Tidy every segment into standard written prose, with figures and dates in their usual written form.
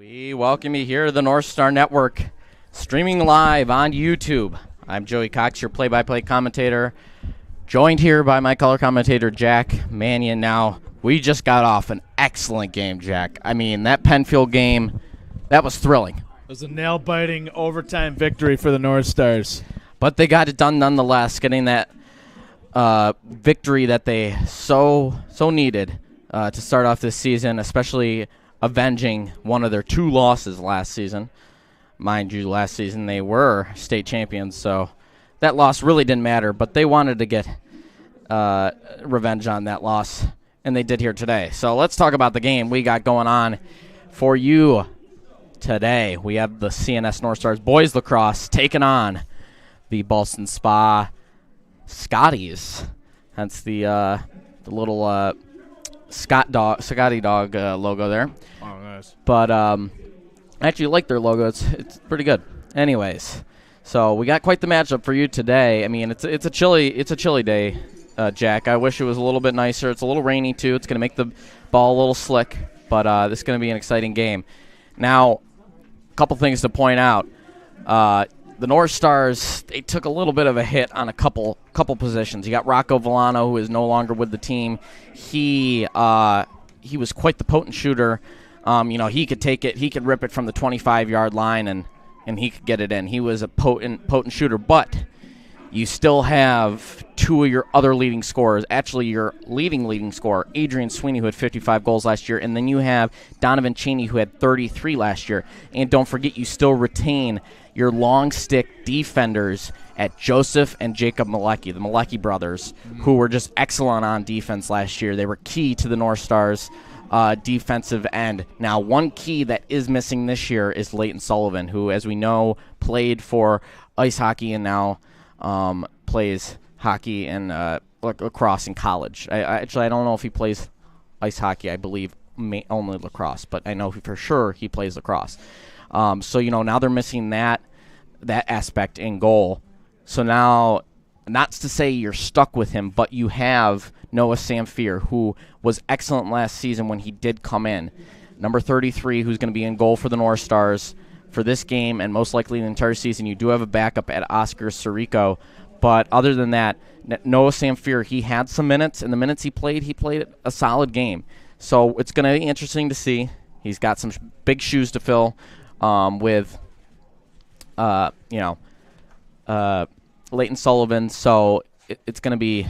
We welcome you here to the North Star Network, streaming live on YouTube. I'm Joey Cox, your play-by-play commentator, joined here by my color commentator, Jack Mannion. Now, we just got off an excellent game, Jack. I mean, that Penfield game, that was thrilling. It was a nail-biting overtime victory for the North Stars. But they got it done nonetheless, getting that victory that they so needed to start off this season, especially avenging one of their two losses last season. Mind you, last season they were state champions, so that loss really didn't matter, but they wanted to get revenge on that loss, and they did here today. So let's talk about the game we got going on for you today. We have the CNS North Stars boys lacrosse taking on the Ballston Spa Scotties. That's the little Scotty dog logo there. Oh, nice. But I actually like their logo. It's pretty good. Anyways, so we got quite the matchup for you today. I mean, it's a chilly day, Jack. I wish it was a little bit nicer. It's a little rainy too. It's going to make the ball a little slick, but this is going to be an exciting game. Now, a couple things to point out. The North Stars, they took a little bit of a hit on a couple positions. You got Rocco Villano, who is no longer with the team. He was quite the potent shooter. He could take it. He could rip it from the 25-yard line, and he could get it in. He was a potent shooter. But you still have two of your other leading scorers. Actually, your leading scorer, Adrian Sweeney, who had 55 goals last year. And then you have Donovan Cheney, who had 33 last year. And don't forget, you still retain your long stick defenders at Joseph and Jacob Malecki, the Malecki brothers, who were just excellent on defense last year. They were key to the North Stars' defensive end. Now, one key that is missing this year is Leighton Sullivan, who, as we know, played for ice hockey and now plays hockey and lacrosse in college. I don't know if he plays ice hockey. I believe only lacrosse, but I know for sure he plays lacrosse. So now they're missing that aspect in goal. So now, not to say you're stuck with him, but you have Noah Samfier, who was excellent last season when he did come in. Number 33, who's going to be in goal for the North Stars for this game and most likely the entire season. You do have a backup at Oscar Sirico, but other than that, Noah Samfier, he had some minutes, and the minutes he played a solid game. So it's going to be interesting to see. He's got some big shoes to fill with Leighton Sullivan. So it's going to be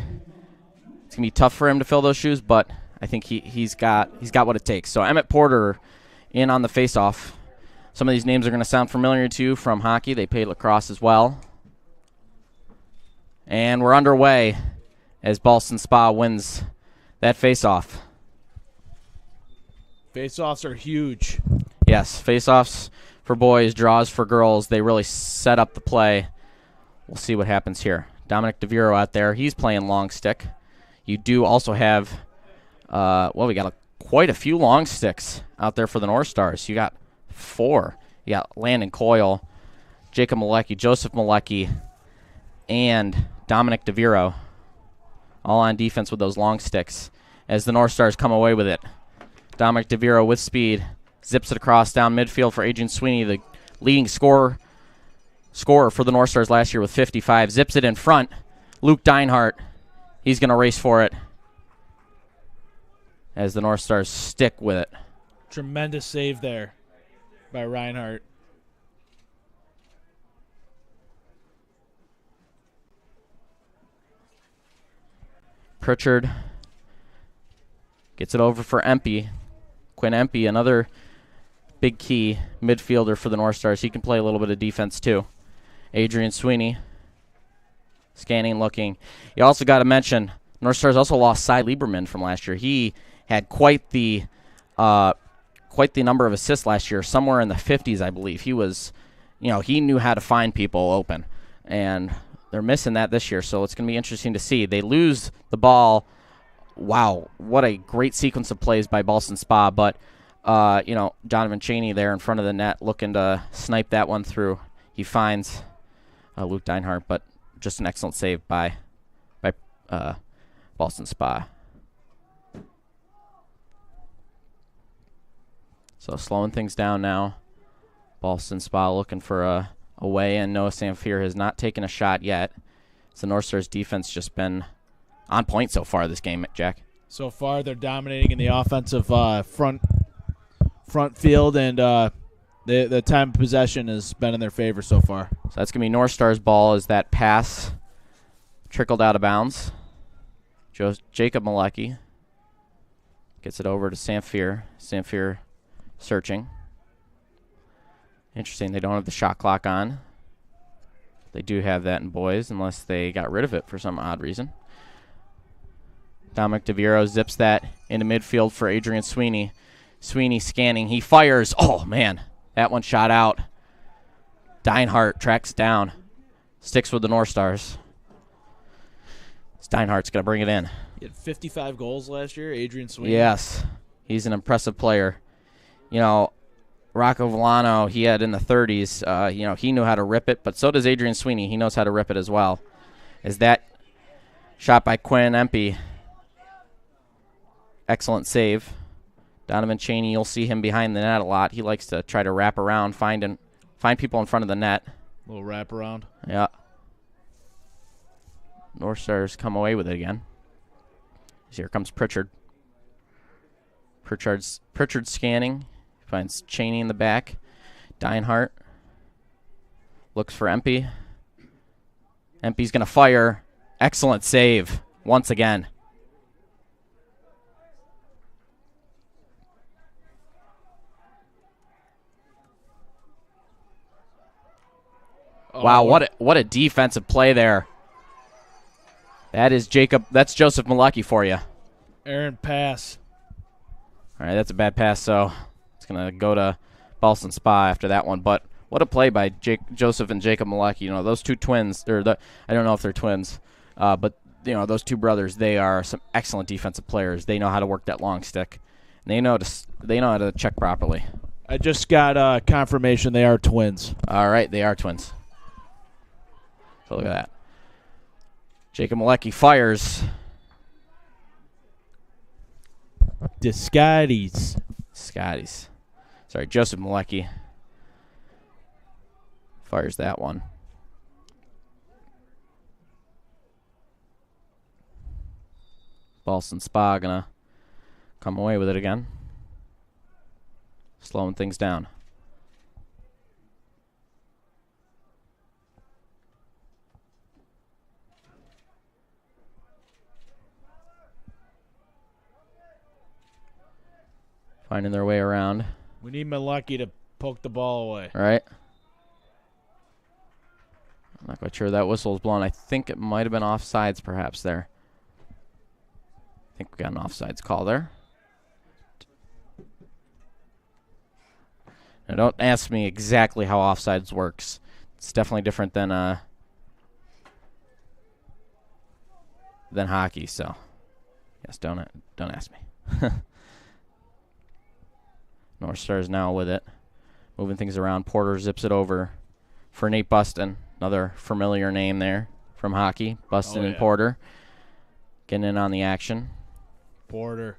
tough for him to fill those shoes, but I think he's got what it takes. So Emmett Porter in on the faceoff. Some of these names are going to sound familiar to you from hockey. They played lacrosse as well. And we're underway as Ballston Spa wins that faceoff. Faceoffs are huge. Yes, faceoffs for boys, draws for girls. They really set up the play. We'll see what happens here. Dominic DeViro out there. He's playing long stick. You do also have, we got quite a few long sticks out there for the North Stars. You got 4. You got Landon Coyle, Jacob Malecki, Joseph Malecki, and Dominic DeViro, all on defense with those long sticks as the North Stars come away with it. Dominic DeViro with speed zips it across down midfield for Adrian Sweeney, the leading scorer for the North Stars last year with 55. Zips it in front. Luke Deinhardt, he's going to race for it as the North Stars stick with it. Tremendous save there by Reinhardt. Pritchard gets it over for Empey. Quinn Empey, another big key midfielder for the North Stars. He can play a little bit of defense too. Adrian Sweeney, scanning, looking. You also got to mention, North Stars also lost Cy Lieberman from last year. He had quite the number of assists last year, somewhere in the 50s, I believe. He was, he knew how to find people open, and they're missing that this year, so it's going to be interesting to see. They lose the ball. Wow, what a great sequence of plays by Ballston Spa, but, Donovan Cheney there in front of the net looking to snipe that one through. He finds Luke Deinhardt, but just an excellent save by Ballston Spa. So slowing things down now. Ballston Spa looking for a way, and Noah Samfier has not taken a shot yet. So North Star's defense just been on point so far this game, Jack. So far, they're dominating in the offensive front field, and the time of possession has been in their favor so far. So that's going to be North Star's ball as that pass trickled out of bounds. Jacob Malecki gets it over to Samfier. Samfier searching. Interesting, they don't have the shot clock on. They do have that in boys, unless they got rid of it for some odd reason. Dominic DeViro zips that into midfield for Adrian Sweeney. Sweeney scanning. He fires. Oh, man. That one shot out. Deinhardt tracks down. Sticks with the North Stars. Steinhardt's going to bring it in. He had 55 goals last year, Adrian Sweeney. Yes. He's an impressive player. You know, Rocco Villano, he had in the 30s. You know, he knew how to rip it, but so does Adrian Sweeney. He knows how to rip it as well. Is that shot by Quinn Empey. Excellent save. Donovan Cheney, you'll see him behind the net a lot. He likes to try to wrap around, find people in front of the net. A little wrap around. Yeah. North Stars come away with it again. Here comes Pritchard. Pritchard scanning. Finds Cheney in the back. Deinhardt looks for Empey. Empey's going to fire. Excellent save once again. Wow, what a defensive play there. That's Joseph Malecki for you. Aaron pass. All right, that's a bad pass, so it's going to go to Ballston Spa after that one. But what a play by Joseph and Jacob Malecki. You know, those two twins, I don't know if they're twins, but, you know, those two brothers, they are some excellent defensive players. They know how to work that long stick. And they know how to check properly. I just got confirmation they are twins. All right, they are twins. So look at that. Jacob Malecki fires. Scotties. Sorry, Joseph Malecki fires that one. Ballston Spa gonna come away with it again. Slowing things down. Finding their way around. We need Malecki to poke the ball away. All right. I'm not quite sure that whistle was blown. I think it might have been offsides perhaps there. I think we got an offsides call there. Now don't ask me exactly how offsides works. It's definitely different than hockey, so yes, don't ask me. North Stars now with it. Moving things around. Porter zips it over for Nate Buston. Another familiar name there from hockey. Buston and Porter getting in on the action. Porter.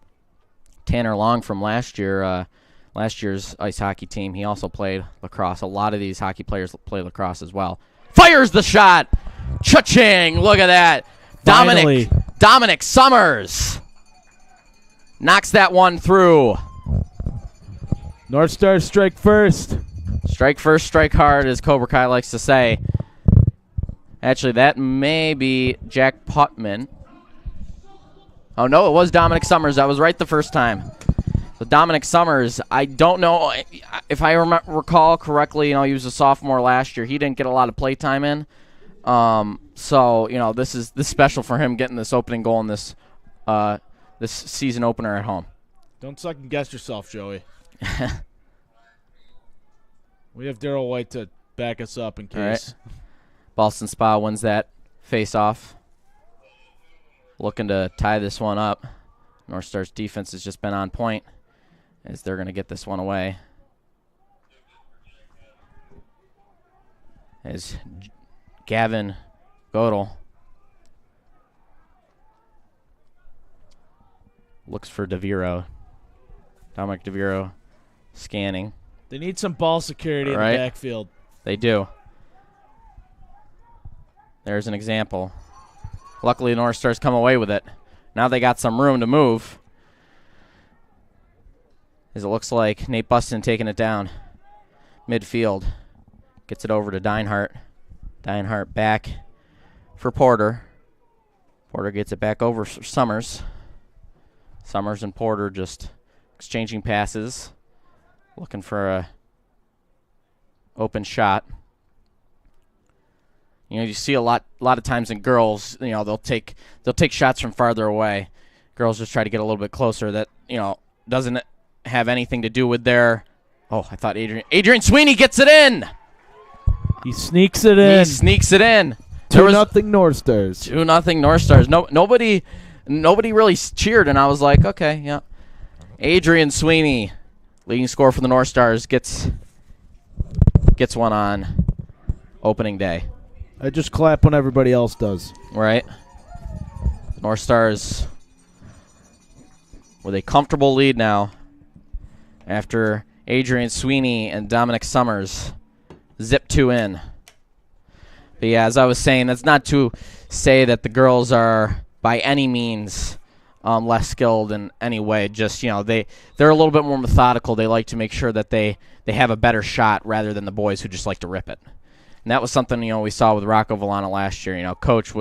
Tanner Long from last year's ice hockey team. He also played lacrosse. A lot of these hockey players play lacrosse as well. Fires the shot. Cha-ching. Look at that. Dominic Summers knocks that one through. North Stars strike first. Strike first, strike hard, as Cobra Kai likes to say. Actually, that may be Jack Putman. Oh, no, it was Dominic Summers. I was right the first time. So Dominic Summers, I don't know if I recall correctly, you know, he was a sophomore last year. He didn't get a lot of play time in. So, you know, this is special for him getting this opening goal in this season opener at home. Don't second guess yourself, Joey. We have Daryl White to back us up in case. All right. Ballston Spa wins that face-off. Looking to tie this one up. North Stars defense has just been on point as they're going to get this one away. As Gavin Godel looks for DeViro. Dominic DeViro Scanning. They need some ball security in the backfield. They do. There's an example. Luckily, the North Stars come away with it. Now they got some room to move. As it looks like Nate Buston taking it down. Midfield. Gets it over to Deinhardt. Deinhardt back for Porter. Porter gets it back over for Summers. Summers and Porter just exchanging passes. Looking for a open shot. You know, you see a lot of times in girls, you know, they'll take shots from farther away. Girls just try to get a little bit closer. That, you know, doesn't have anything to do with their. Oh, I thought Adrian Sweeney gets it in. He sneaks it in. He sneaks it in. 2-0 North Stars. 2-0 North Stars. Nobody really cheered, and I was like, okay, yeah. Adrian Sweeney, leading scorer for the North Stars, gets one on opening day. I just clap when everybody else does. Right. North Stars with a comfortable lead now after Adrian Sweeney and Dominic Summers zip 2 in. But yeah, as I was saying, that's not to say that the girls are by any means less skilled in any way. Just, you know, they're a little bit more methodical. They like to make sure that they have a better shot rather than the boys who just like to rip it. And that was something, you know, we saw with Rocco Villano last year. You know, Coach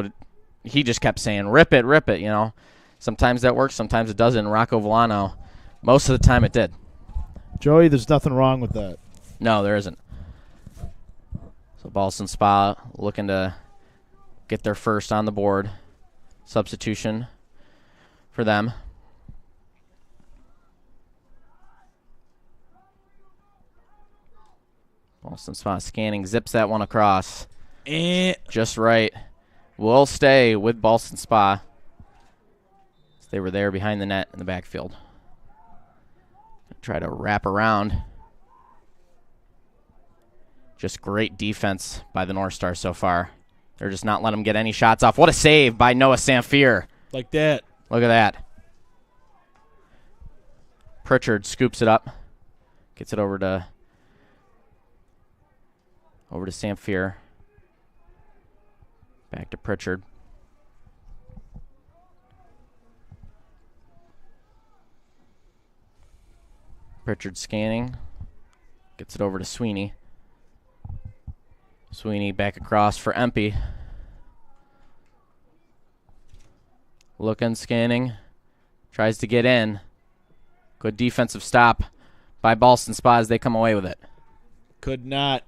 he just kept saying, rip it, you know. Sometimes that works, sometimes it doesn't. Rocco Villano, most of the time it did. Joey, there's nothing wrong with that. No, there isn't. So Ballston Spa looking to get their first on the board. Substitution for them. Ballston Spa scanning, zips that one across. Just right. Will stay with Ballston Spa. They were there behind the net in the backfield. Try to wrap around. Just great defense by the North Stars so far. They're just not letting them get any shots off. What a save by Noah Samfier. Like that. Look at that. Pritchard scoops it up. Gets it over to Samfier. Back to Pritchard. Pritchard scanning. Gets it over to Sweeney. Sweeney back across for Empey. Looking, scanning. Tries to get in. Good defensive stop by Ballston Spa as they come away with it. Could not.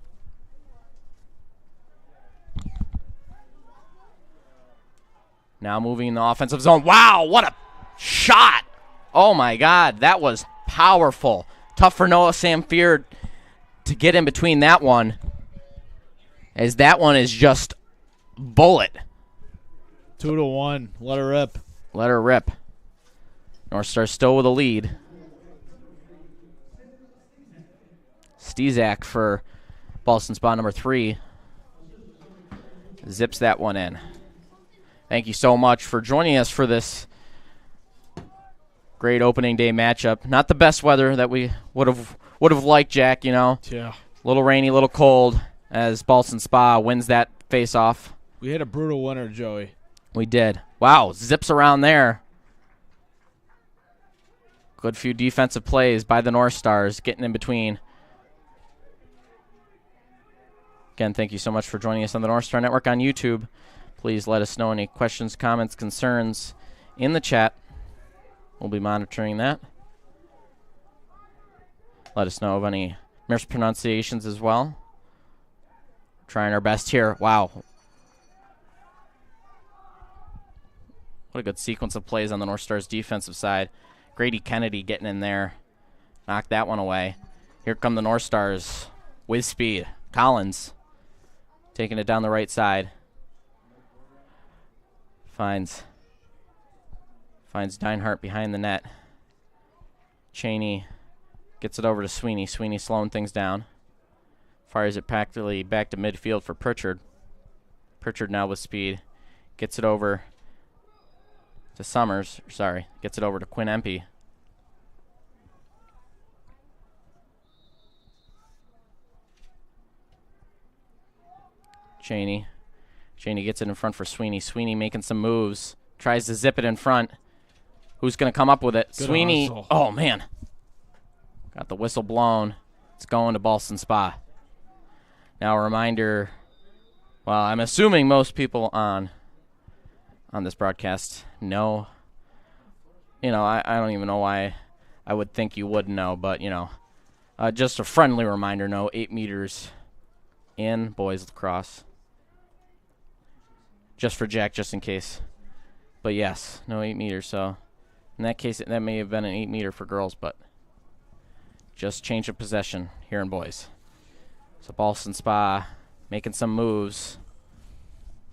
Now moving in the offensive zone. Wow, what a shot. Oh, my God. That was powerful. Tough for Noah Samfier to get in between that one, as that one is just bullet. 2-1. Let her rip. Let her rip. North Star still with a lead. Stezak for Ballston Spa number 3. Zips that one in. Thank you so much for joining us for this great opening day matchup. Not the best weather that we would have liked, Jack, you know. Yeah. A little rainy, a little cold as Ballston Spa wins that face-off. We had a brutal winter, Joey. We did. Wow, zips around there. Good few defensive plays by the North Stars, getting in between. Again, thank you so much for joining us on the North Star Network on YouTube. Please let us know any questions, comments, concerns in the chat. We'll be monitoring that. Let us know of any mispronunciations as well. Trying our best here. Wow. What a good sequence of plays on the North Stars defensive side. Grady Kennedy getting in there. Knocked that one away. Here come the North Stars with speed. Collins taking it down the right side. Finds Deinhardt behind the net. Cheney gets it over to Sweeney. Sweeney slowing things down. Fires it practically back to midfield for Pritchard. Pritchard now with speed. Gets it over to Summers. Sorry, gets it over to Quinn Empey. Cheney. Cheney gets it in front for Sweeney. Sweeney making some moves. Tries to zip it in front. Who's going to come up with it? Good Sweeney. hustle. Oh, man. Got the whistle blown. It's going to Ballston Spa. Now a reminder, well, I'm assuming most people on this broadcast know. You know, I don't even know why I would think you would know, but, you know, just a friendly reminder, no 8 meters in boys lacrosse. Just for Jack, just in case. But yes, no 8 meters, so in that case, that may have been an 8 meter for girls, but just change of possession here in boys. So Ballston Spa making some moves.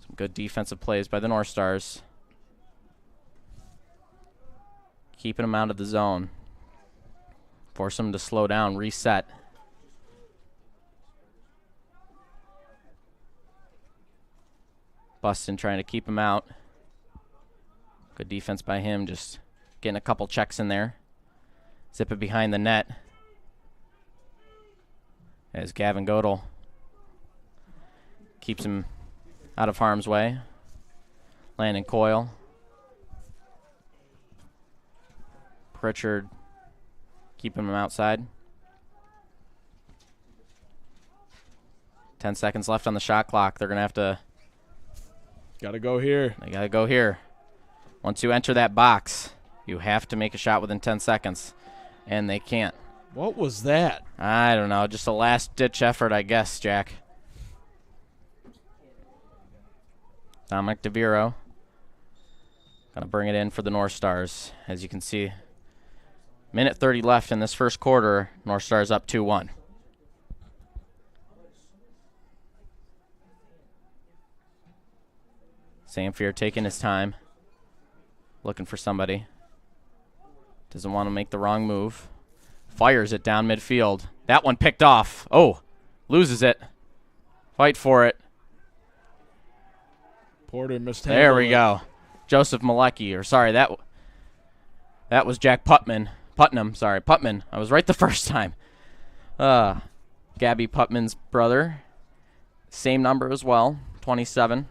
Some good defensive plays by the North Stars. Keeping them out of the zone. Force them to slow down, reset. Bustin trying to keep him out. Good defense by him, just getting a couple checks in there. Zip it behind the net. As Gavin Godel keeps him out of harm's way. Landon Coyle. Pritchard keeping him outside. 10 seconds left on the shot clock. They're going to have to... Got to go here. They got to go here. Once you enter that box, you have to make a shot within 10 seconds. And they can't. What was that? I don't know. Just a last-ditch effort, I guess, Jack. Dominic DeViro. Going to bring it in for the North Stars. As you can see, minute 30 left in this first quarter. North Stars up 2-1. Samfier taking his time. Looking for somebody. Doesn't want to make the wrong move. Fires it down midfield. That one picked off. Oh, loses it. Fight for it. Porter missed. There we go. Joseph Malecki, or sorry, that was Jack Putnam. Putman. I was right the first time. Gabby Putman's brother. Same number as well, 27.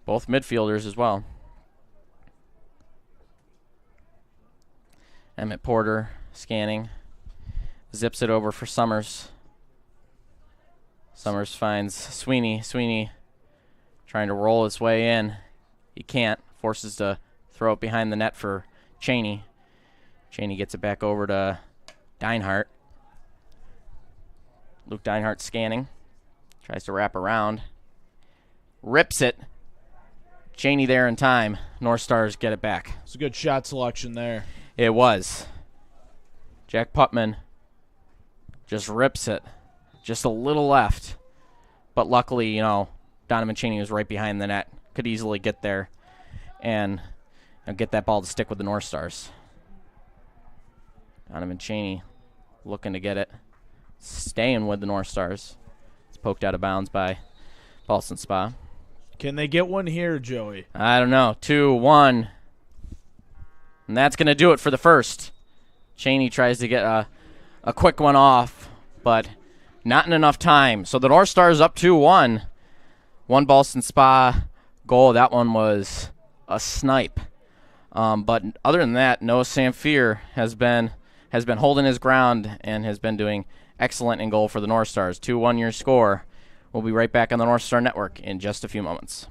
Both midfielders as well. Emmett Porter scanning. Zips it over for Summers. Summers finds Sweeney. Sweeney trying to roll his way in. He can't. Forces to throw it behind the net for Cheney. Cheney gets it back over to Deinhardt. Luke Deinhardt scanning. Tries to wrap around. Rips it. Cheney there in time. North Stars get it back. It's a good shot selection there. It was. Jack Putman just rips it. Just a little left. But luckily, you know, Donovan Cheney was right behind the net. Could easily get there and get that ball to stick with the North Stars. Donovan Cheney looking to get it. Staying with the North Stars. It's poked out of bounds by Ballston Spa. Can they get one here, Joey? I don't know. 2-1. And that's going to do it for the first. Cheney tries to get a quick one off, but not in enough time. So the North Stars up 2-1. One Ballston Spa goal. That one was a snipe. But other than that, Noah Samfier has been holding his ground and has been doing excellent in goal for the North Stars. 2-1 your score. We'll be right back on the North Star Network in just a few moments.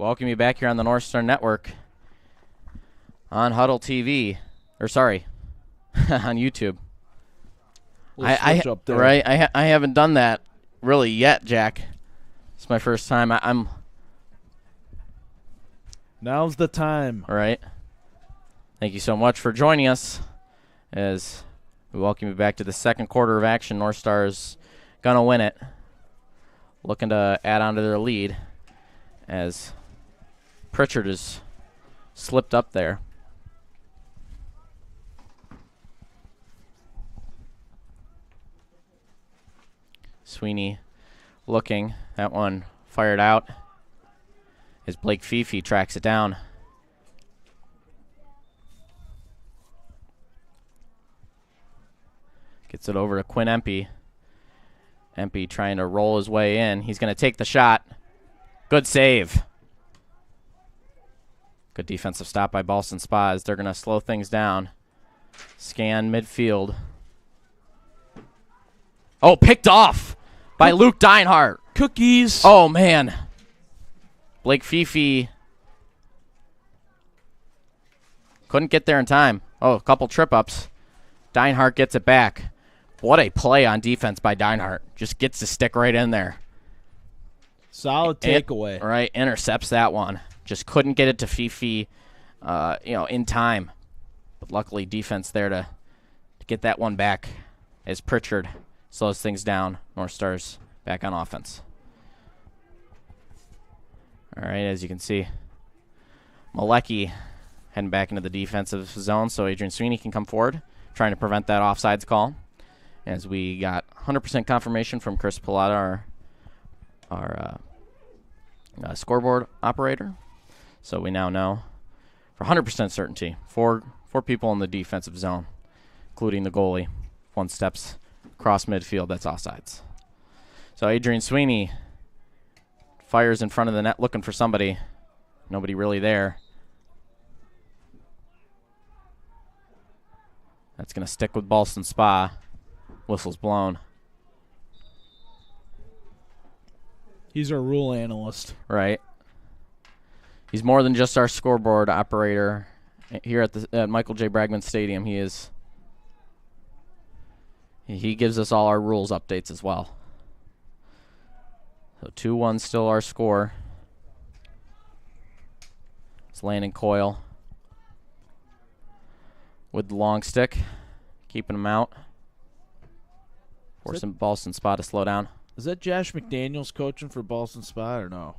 Welcome you back here on the North Star Network on Huddle TV. Or sorry, on YouTube. Up there. Right, I haven't done that really yet, Jack. It's my first time. I'm Now's the time. all right. Thank you so much for joining us as we welcome you back to the second quarter of action. North Star's gonna win it, looking to add on to their lead as Pritchard has slipped up there. Sweeney looking. That one fired out as Blake Fifi tracks it down. Gets it over to Quinn Empey. Empey trying to roll his way in. He's going to take the shot. Good save. Good defensive stop by Ballston Spa as they're going to slow things down. Scan midfield. Oh, picked off by Luke Deinhardt. Cookies. Oh, man. Blake Fifi couldn't get there in time. Oh, a couple trip-ups. Deinhardt gets it back. What a play on defense by Deinhardt. Just gets the stick right in there. Solid takeaway. Right, intercepts that one. Just couldn't get it to Fifi, in time. But luckily, defense there to get that one back as Pritchard slows things down. North Stars back on offense. All right, as you can see, Malecki heading back into the defensive zone so Adrian Sweeney can come forward, trying to prevent that offsides call. As we got 100% confirmation from Chris Pilata, our scoreboard operator. So we now know for 100% certainty, four people in the defensive zone, including the goalie. One steps across midfield, that's offsides. So Adrian Sweeney fires in front of the net looking for somebody. Nobody really there. That's going to stick with Ballston Spa. Whistle's blown. He's our rule analyst. Right. He's more than just our scoreboard operator here at Michael J. Bragman Stadium. He gives us all our rules updates as well. So 2-1 still our score. It's Landon Coyle with the long stick, keeping him out. Forcing Ballston Spa to slow down. Is that Josh McDaniels coaching for Ballston Spa or no?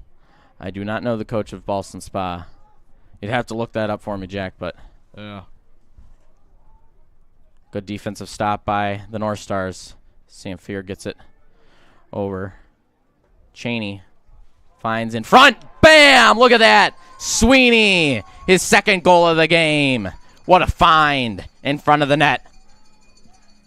I do not know the coach of Ballston Spa. You'd have to look that up for me, Jack, but yeah. Good defensive stop by the North Stars. Sam Fear gets it over. Cheney finds in front. Bam! Look at that. Sweeney, his second goal of the game. What a find in front of the net.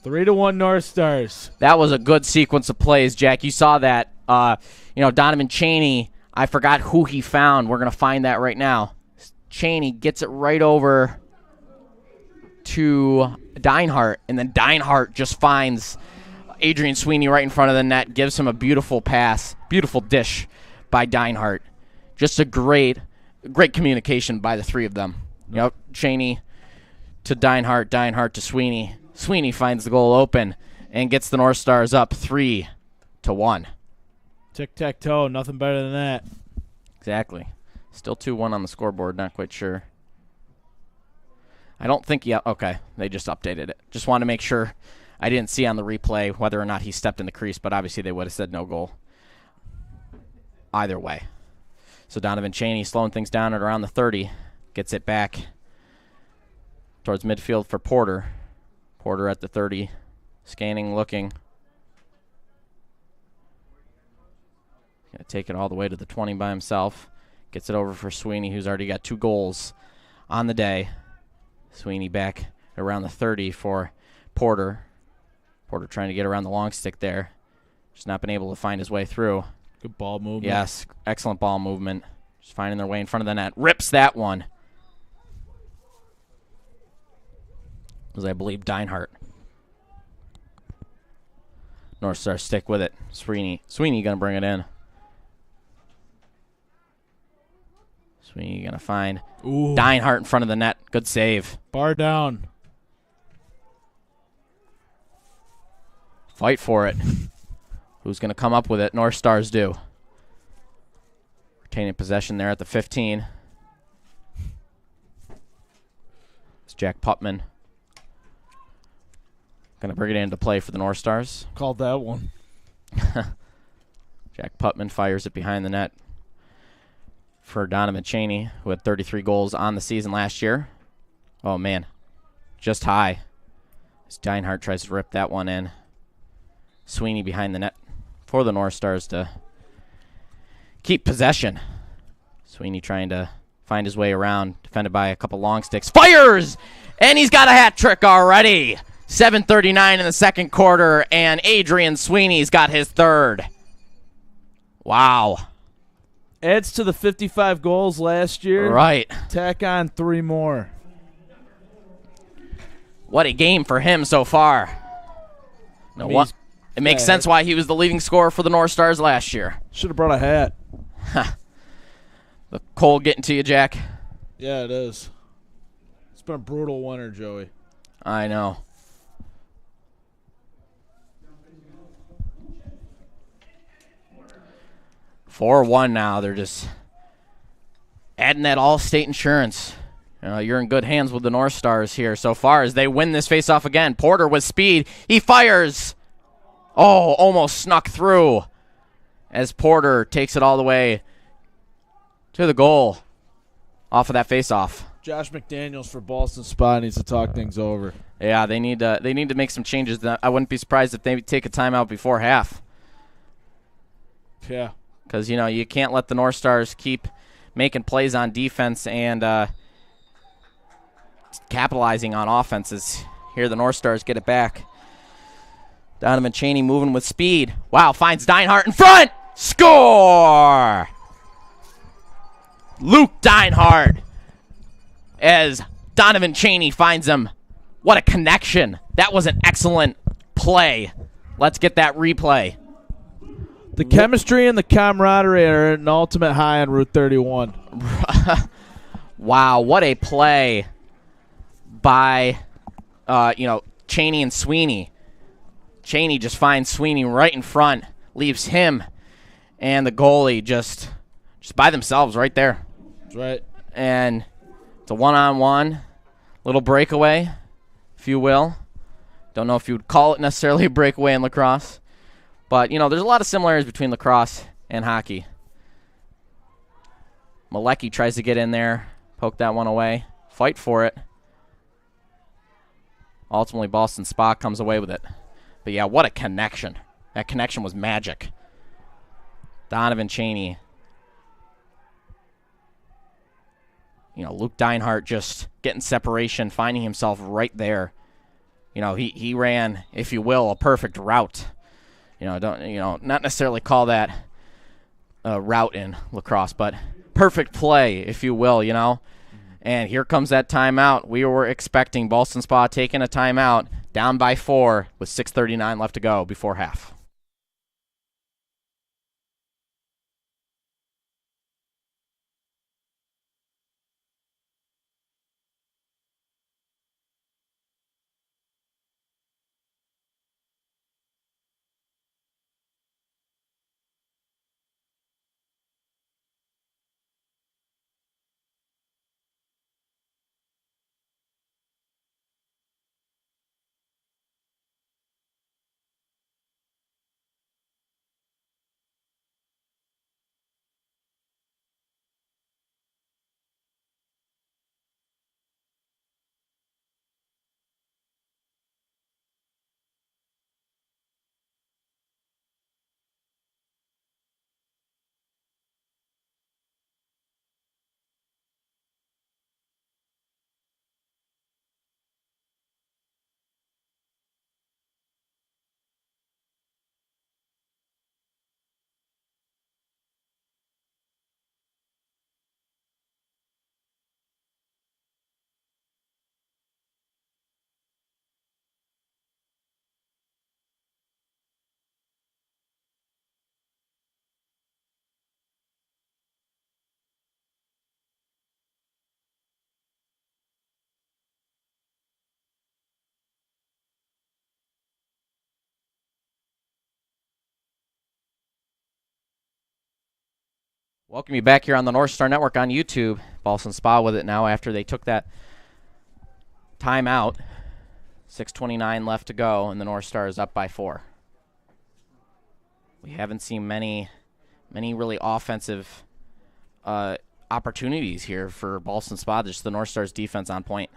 3-1 North Stars. That was a good sequence of plays, Jack. You saw that. Donovan Cheney, I forgot who he found. We're going to find that right now. Cheney gets it right over to Deinhardt, and then Deinhardt just finds Adrian Sweeney right in front of the net, gives him a beautiful pass, beautiful dish by Deinhardt. Just a great communication by the three of them. Yep, Cheney to Deinhardt, Deinhardt to Sweeney. Sweeney finds the goal open and gets the North Stars up 3-1. Tic-tac-toe, nothing better than that. Exactly. Still 2-1 on the scoreboard, not quite sure. I don't think, okay, they just updated it. Just want to make sure. I didn't see on the replay whether or not he stepped in the crease, but obviously they would have said no goal. Either way. So Donovan Cheney slowing things down at around the 30. Gets it back towards midfield for Porter. Porter at the 30. Scanning, looking. Going to take it all the way to the 20 by himself. Gets it over for Sweeney, who's already got 2 goals on the day. Sweeney back around the 30 for Porter. Porter trying to get around the long stick there. Just not been able to find his way through. Good ball movement. Yes, excellent ball movement. Just finding their way in front of the net. Rips that one. It was, I believe, Deinhardt. North Star stick with it. Sweeney going to bring it in. Sweeney going to find Ooh. Dinehart in front of the net. Good save. Bar down. Fight for it. Who's going to come up with it? North Stars do. Retaining possession there at the 15. It's Jack Putman. Going to bring it into play for the North Stars. Called that one. Jack Putman fires it behind the net for Donovan Chaney, who had 33 goals on the season last year. Oh, man. Just high. As Dinehart tries to rip that one in. Sweeney behind the net for the North Stars to keep possession. Sweeney trying to find his way around, defended by a couple long sticks. Fires! And he's got a hat trick already. 7:39 in the second quarter, and Adrian Sweeney's got his third. Wow. Adds to the 55 goals last year. Right. Tack on 3 more. What a game for him so far. No, what? It makes sense why he was the leading scorer for the North Stars last year. Should have brought a hat. The cold getting to you, Jack? Yeah, it is. It's been a brutal winter, Joey. I know. (4-1) now. They're just adding that All-State insurance. You're in good hands with the North Stars here so far as they win this faceoff again. Porter with speed. He fires. Oh, almost snuck through as Porter takes it all the way to the goal off of that faceoff. Josh McDaniels for Ballston spot needs to talk things over. Yeah, they need to make some changes. I wouldn't be surprised if they take a timeout before half. Yeah. Because, you can't let the North Stars keep making plays on defense and capitalizing on offenses. Here the North Stars get it back. Donovan Chaney moving with speed. Wow, finds Dinehart in front. Score! Luke Dinehart as Donovan Chaney finds him. What a connection. That was an excellent play. Let's get that replay. The chemistry and the camaraderie are at an ultimate high on Route 31. Wow, what a play by, Chaney and Sweeney. Chaney just finds Sweeney right in front, leaves him and the goalie just by themselves right there. That's right. And it's a one-on-one, little breakaway, if you will. Don't know if you would call it necessarily a breakaway in lacrosse. But, there's a lot of similarities between lacrosse and hockey. Malecki tries to get in there, poke that one away, fight for it. Ultimately, Ballston Spa comes away with it. But, yeah, what a connection. That connection was magic. Donovan Chaney. Luke Dinehart just getting separation, finding himself right there. He ran, if you will, a perfect route. Not necessarily call that a route in lacrosse, but perfect play, if you will, And here comes that timeout. We were expecting Ballston Spa taking a timeout, down by 4 with 6:39 left to go before half. Welcome you back here on the North Star Network on YouTube. Ballston Spa with it now after they took that timeout. 6:29 left to go, and the North Star is up by 4. We haven't seen many really offensive opportunities here for Ballston Spa. Just the North Star's defense on point.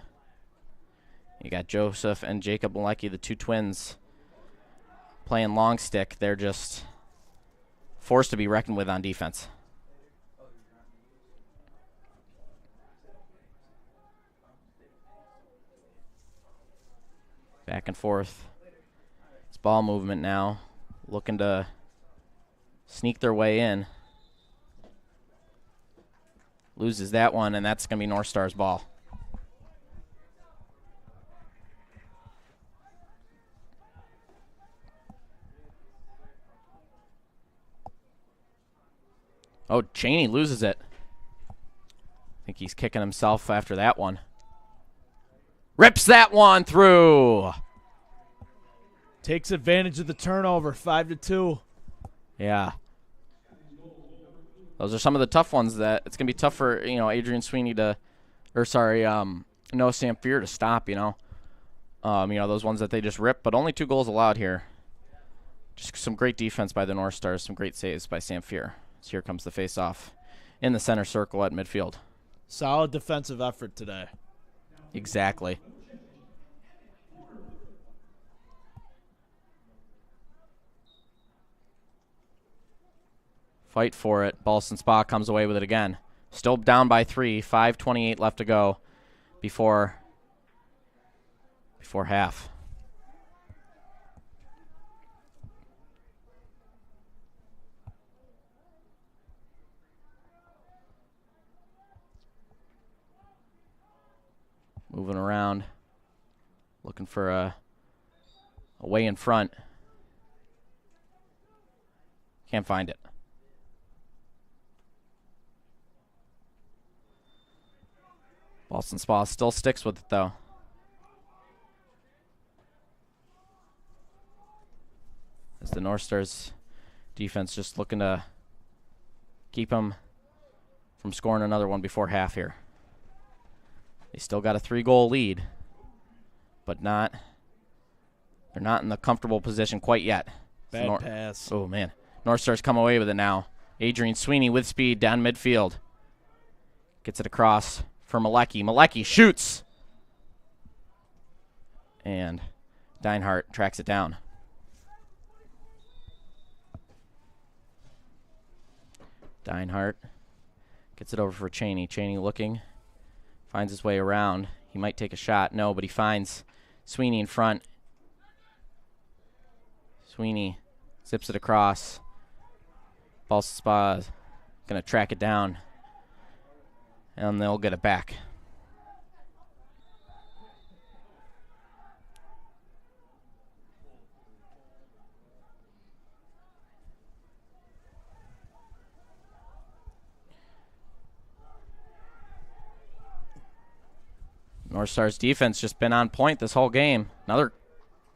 You got Joseph and Jacob Malecki, the two twins, playing long stick. They're just forced to be reckoned with on defense. Back and forth. It's ball movement now, looking to sneak their way in. Loses that one, and that's going to be North Star's ball. Oh, Cheney loses it. I think he's kicking himself after that one. Rips that one through. Takes advantage of the turnover, 5-2. Yeah. Those are some of the tough ones that it's going to be tough for, Adrian Sweeney to, Noah Samfier to stop, those ones that they just rip, but only 2 goals allowed here. Just some great defense by the North Stars, some great saves by Samfier. So here comes the face-off in the center circle at midfield. Solid defensive effort today. Exactly. Fight for it. Ballston Spa comes away with it again. Still down by 3. 5:28 left to go before half. Moving around, looking for a way in front. Can't find it. Ballston Spa still sticks with it, though. As the North Stars defense just looking to keep them from scoring another one before half here. They still got a 3-goal lead, but they're not in the comfortable position quite yet. Bad pass. Oh, man. North Stars come away with it now. Adrian Sweeney with speed down midfield. Gets it across for Malecki. Malecki shoots. And Deinhardt tracks it down. Deinhardt gets it over for Cheney. Cheney looking. Finds his way around. He might take a shot. No, but he finds Sweeney in front. Sweeney zips it across. Ballston Spa going to track it down. And they'll get it back. North Star's defense just been on point this whole game. Another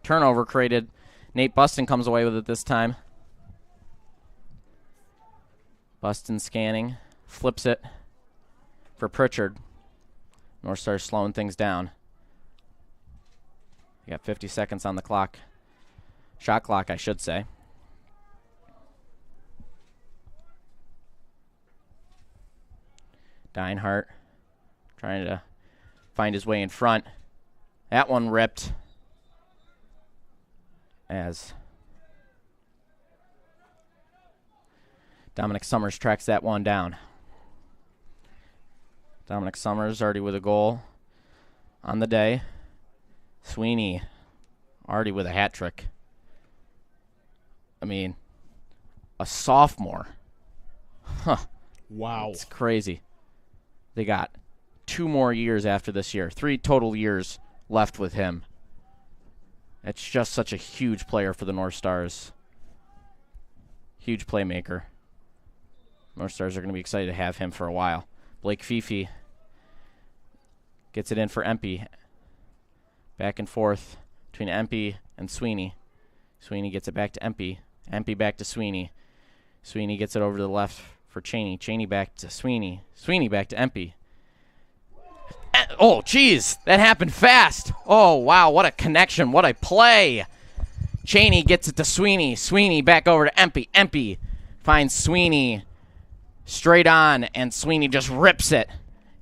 turnover created. Nate Buston comes away with it this time. Buston scanning. Flips it for Pritchard. North Star's slowing things down. You got 50 seconds on the clock. Shot clock, I should say. Deinhardt trying to find his way in front. That one ripped as Dominic Summers tracks that one down. Dominic Summers already with a goal on the day. Sweeney already with a hat trick. I mean, a sophomore. Huh. Wow. It's crazy. They got 2 more years after this year. 3 total years left with him. It's just such a huge player for the North Stars. Huge playmaker. North Stars are going to be excited to have him for a while. Blake Fifi gets it in for Empey. Back and forth between Empey and Sweeney. Sweeney gets it back to Empey. Empey back to Sweeney. Sweeney gets it over to the left for Cheney. Cheney back to Sweeney. Sweeney back to Empey. Oh, jeez. That happened fast. Oh, wow. What a connection. What a play. Cheney gets it to Sweeney. Sweeney back over to Empey. Empey finds Sweeney straight on, and Sweeney just rips it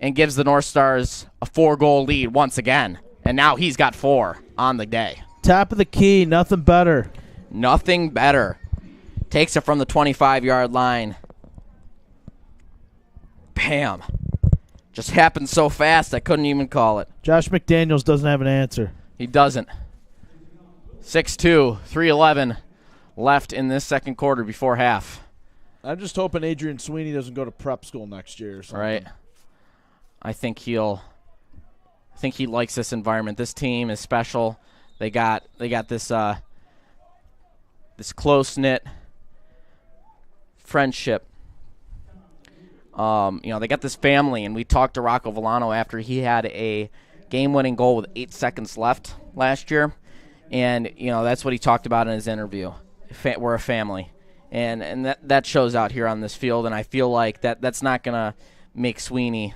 and gives the North Stars a 4-goal lead once again. And now he's got 4 on the day. Top of the key. Nothing better. Nothing better. Takes it from the 25-yard line. Bam. Just happened so fast I couldn't even call it. Josh McDaniels doesn't have an answer. He doesn't. 6-2, 3:11 left in this second quarter before half. I'm just hoping Adrian Sweeney doesn't go to prep school next year or something. Right. I think he likes this environment. This team is special. They got this this close-knit friendship. They got this family, and we talked to Rocco Volano after he had a game-winning goal with 8 seconds left last year, and that's what he talked about in his interview. We're a family, and that shows out here on this field, and I feel like that's not gonna make Sweeney,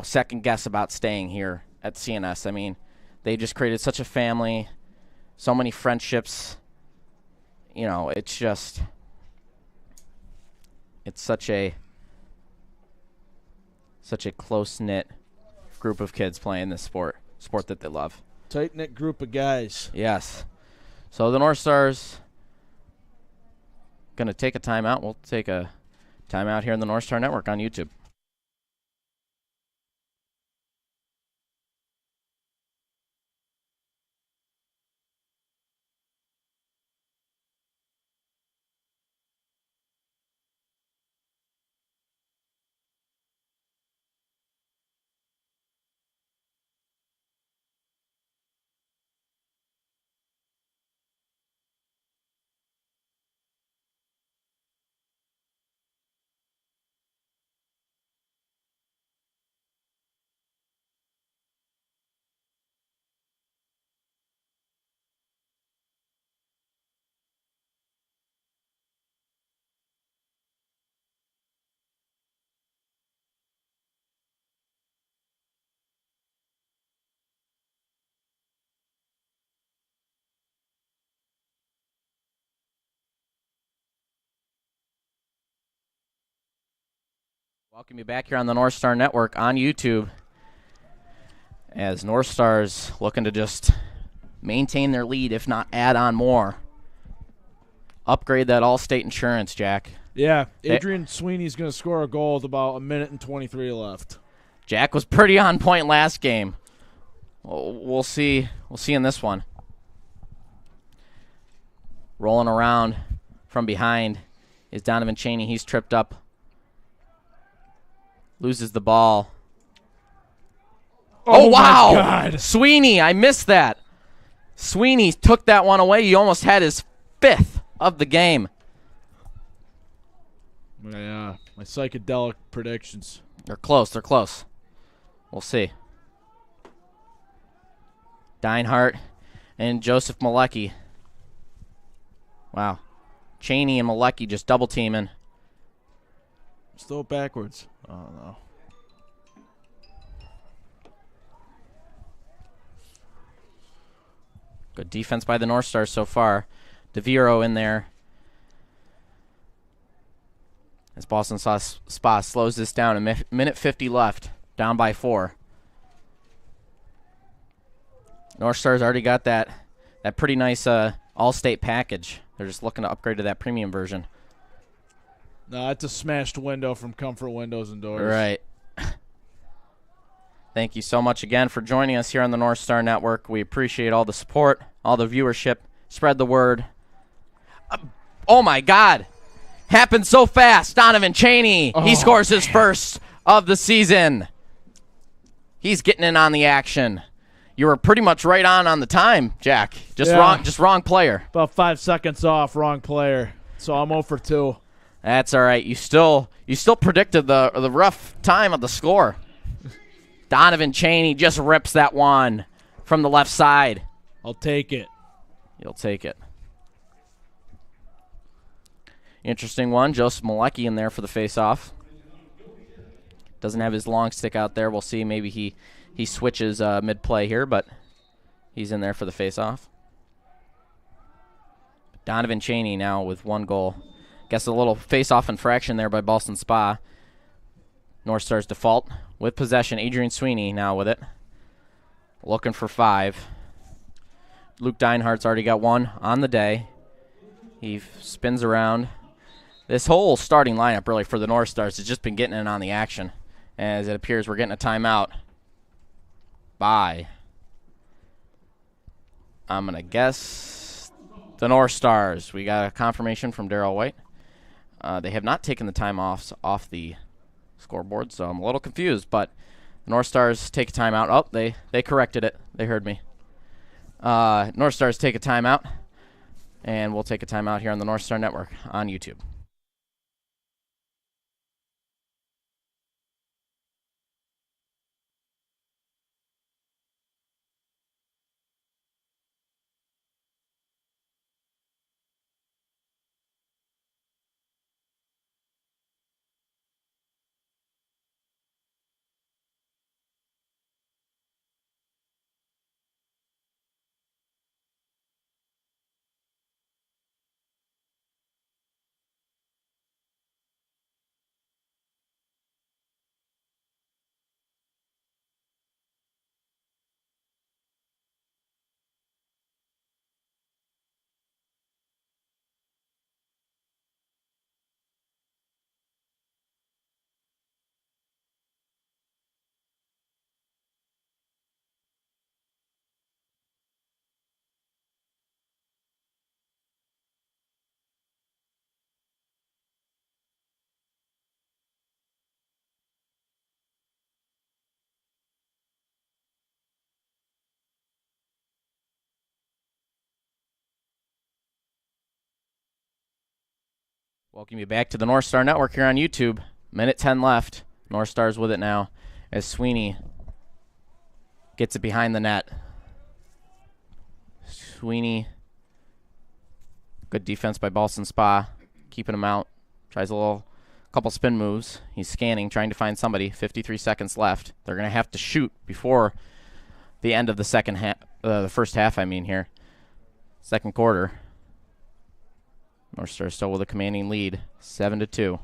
second guess about staying here at CNS. I mean, they just created such a family, so many friendships. It's such a close-knit group of kids playing this sport that they love. Tight-knit group of guys. Yes. So the North Stars going to take a timeout. We'll take a timeout here in the North Star Network on YouTube. Welcome you back here on the North Star Network on YouTube, as North Stars looking to just maintain their lead, if not add on more. Upgrade that All-State insurance, Jack. Yeah, Adrian Sweeney's going to score a goal with about 1:23 left. Jack was pretty on point last game. We'll see. We'll see in this one. Rolling around from behind is Donovan Cheney. He's tripped up. Loses the ball. Oh, wow. My God. Sweeney, I missed that. Sweeney took that one away. He almost had his 5th of the game. Yeah, my psychedelic predictions. They're close. They're close. We'll see. Deinhardt and Joseph Malecki. Wow. Cheney and Malecki just double teaming. Still backwards. Oh, no. Good defense by the North Stars so far. DeViro in there. As Ballston Spa slows this down. A minute 50 left. Down by 4. North Stars already got that pretty nice all-state package. They're just looking to upgrade to that premium version. No, it's a smashed window from Comfort Windows and Doors. Right. Thank you so much again for joining us here on the North Star Network. We appreciate all the support, all the viewership. Spread the word. Oh, my God. Happened so fast. Donovan Cheney. He scores his first of the season. He's getting in on the action. You were pretty much right on the time, Jack. Just wrong player. About 5 seconds off, wrong player. So I'm 0 for 2. That's all right. You still predicted the rough time of the score. Donovan Cheney just rips that one from the left side. I'll take it. You'll take it. Interesting one. Joseph Malecki in there for the face-off. Doesn't have his long stick out there. We'll see. Maybe he switches mid-play here, but he's in there for the face-off. Donovan Chaney now with 1 goal. Guess a little face-off infraction there by Ballston Spa. North Stars default with possession. Adrian Sweeney now with it. Looking for 5. Luke Deinhardt's already got 1 on the day. He spins around. This whole starting lineup really for the North Stars has just been getting in on the action. As it appears we're getting a timeout by, I'm going to guess, the North Stars. We got a confirmation from Darryl White. They have not taken the time off the scoreboard, so I'm a little confused. But the North Stars take a timeout. Oh, they corrected it. They heard me. North Stars take a timeout, and we'll take a timeout here on the North Star Network on YouTube. Welcome you back to the North Star Network here on YouTube. Minute 10 left. North Stars with it now as Sweeney gets it behind the net. Sweeney, good defense by Ballston Spa, keeping him out. Tries a couple spin moves. He's scanning, trying to find somebody. 53 seconds left. They're going to have to shoot before the end of the second half, the first half, I mean here. Second quarter. North Stars still with a commanding lead, 7-2.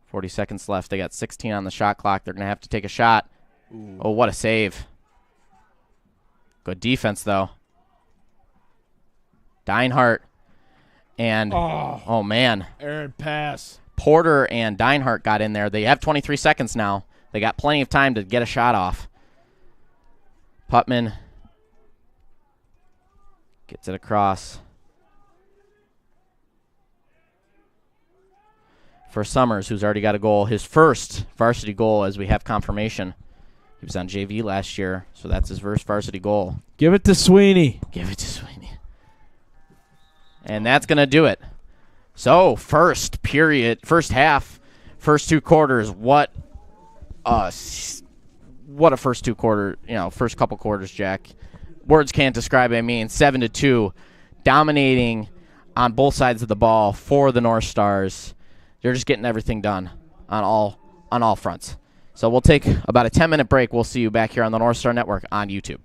40 seconds left. They got 16 on the shot clock. They're going to have to take a shot. Ooh. Oh, what a save. Good defense, though. Deinhardt and, oh man. Aaron pass. Porter and Deinhardt got in there. They have 23 seconds now. They got plenty of time to get a shot off. Putman gets it across. For Summers, who's already got a goal. His first varsity goal, as we have confirmation. He was on JV last year, so that's his first varsity goal. Give it to Sweeney. Give it to Sweeney. And that's going to do it. So, first half, first 2 quarters, what a first 2 quarter, first couple quarters, Jack. Words can't describe it. I mean, 7-2, dominating on both sides of the ball for the North Stars. They're just getting everything done on all fronts. So we'll take about a 10-minute break. We'll see you back here on the North Star Network on YouTube.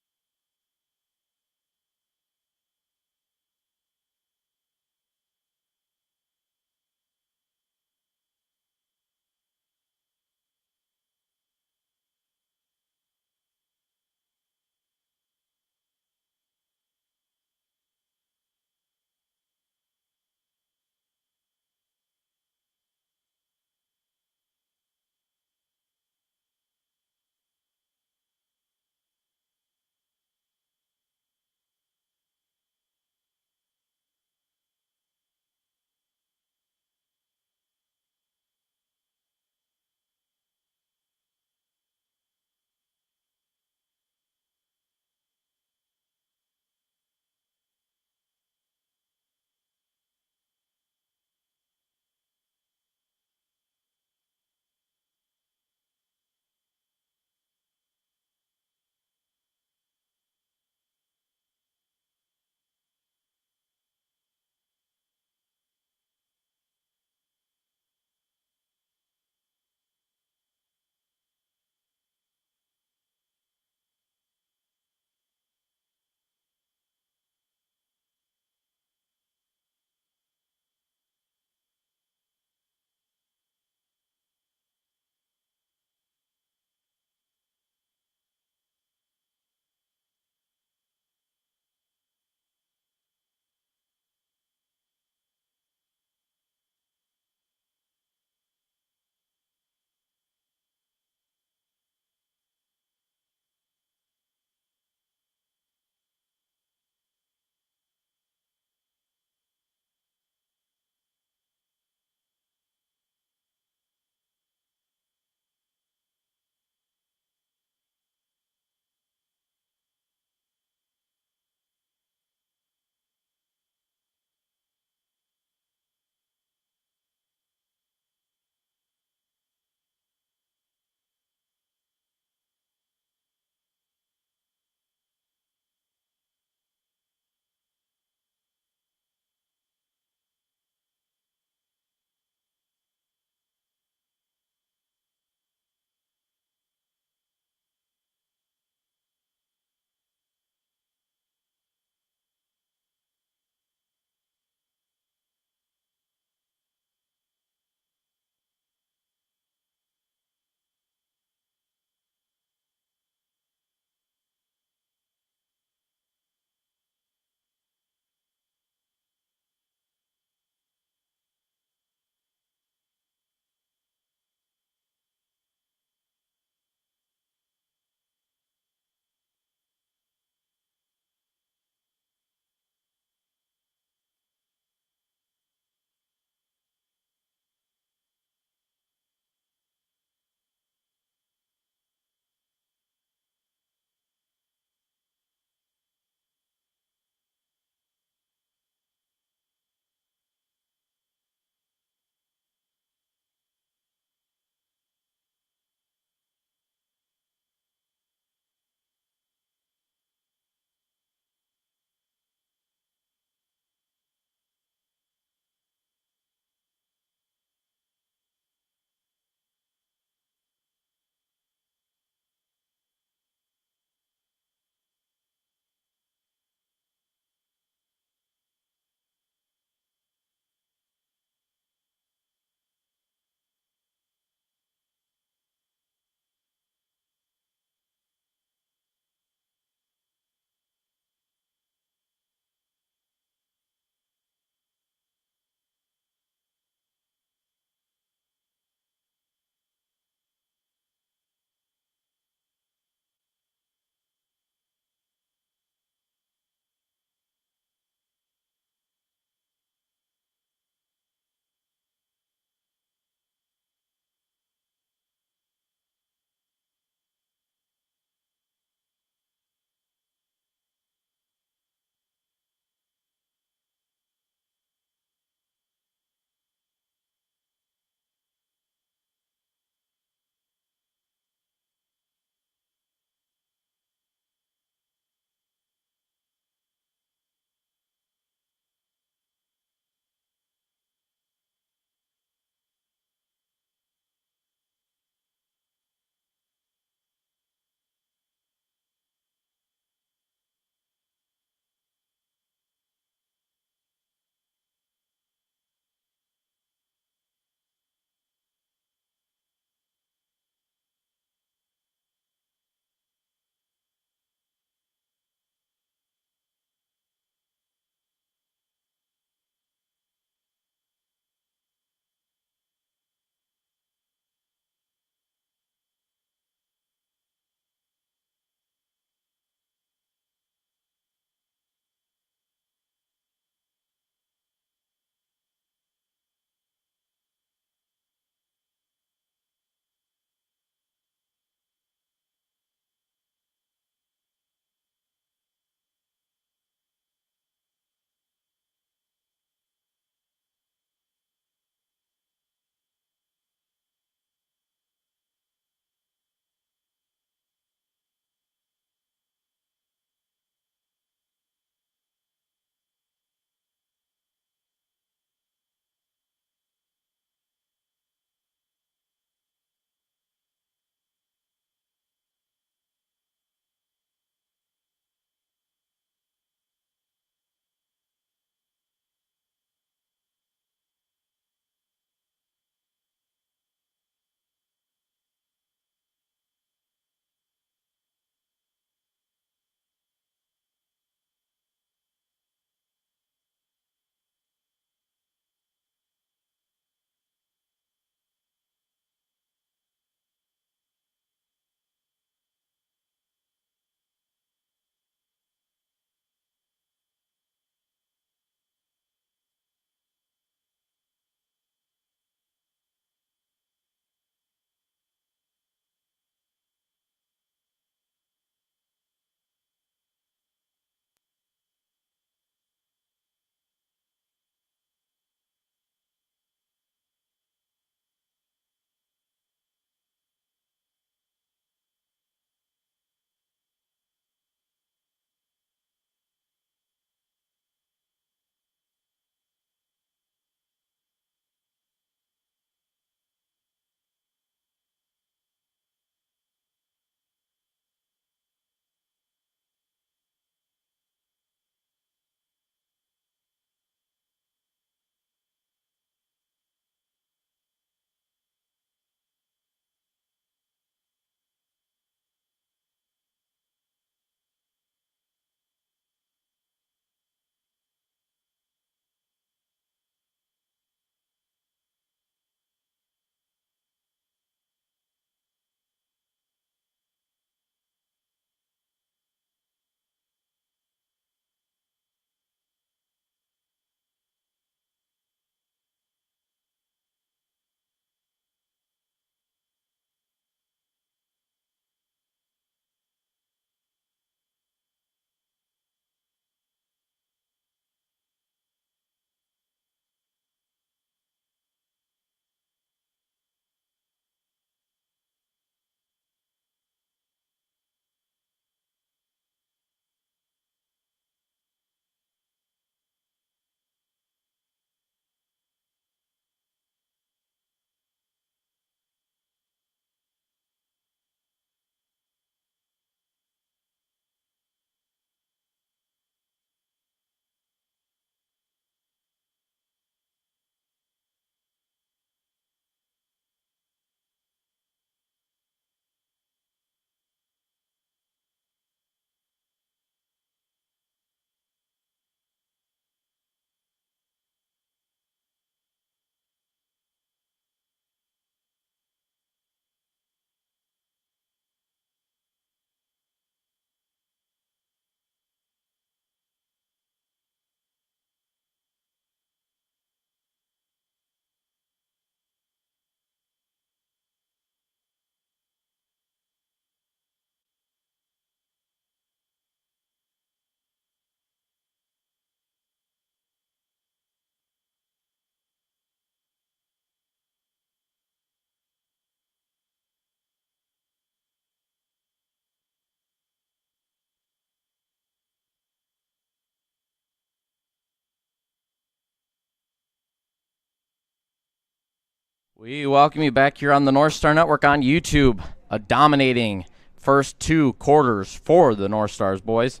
We welcome you back here on the North Star Network on YouTube. A dominating first 2 quarters for the North Stars, boys.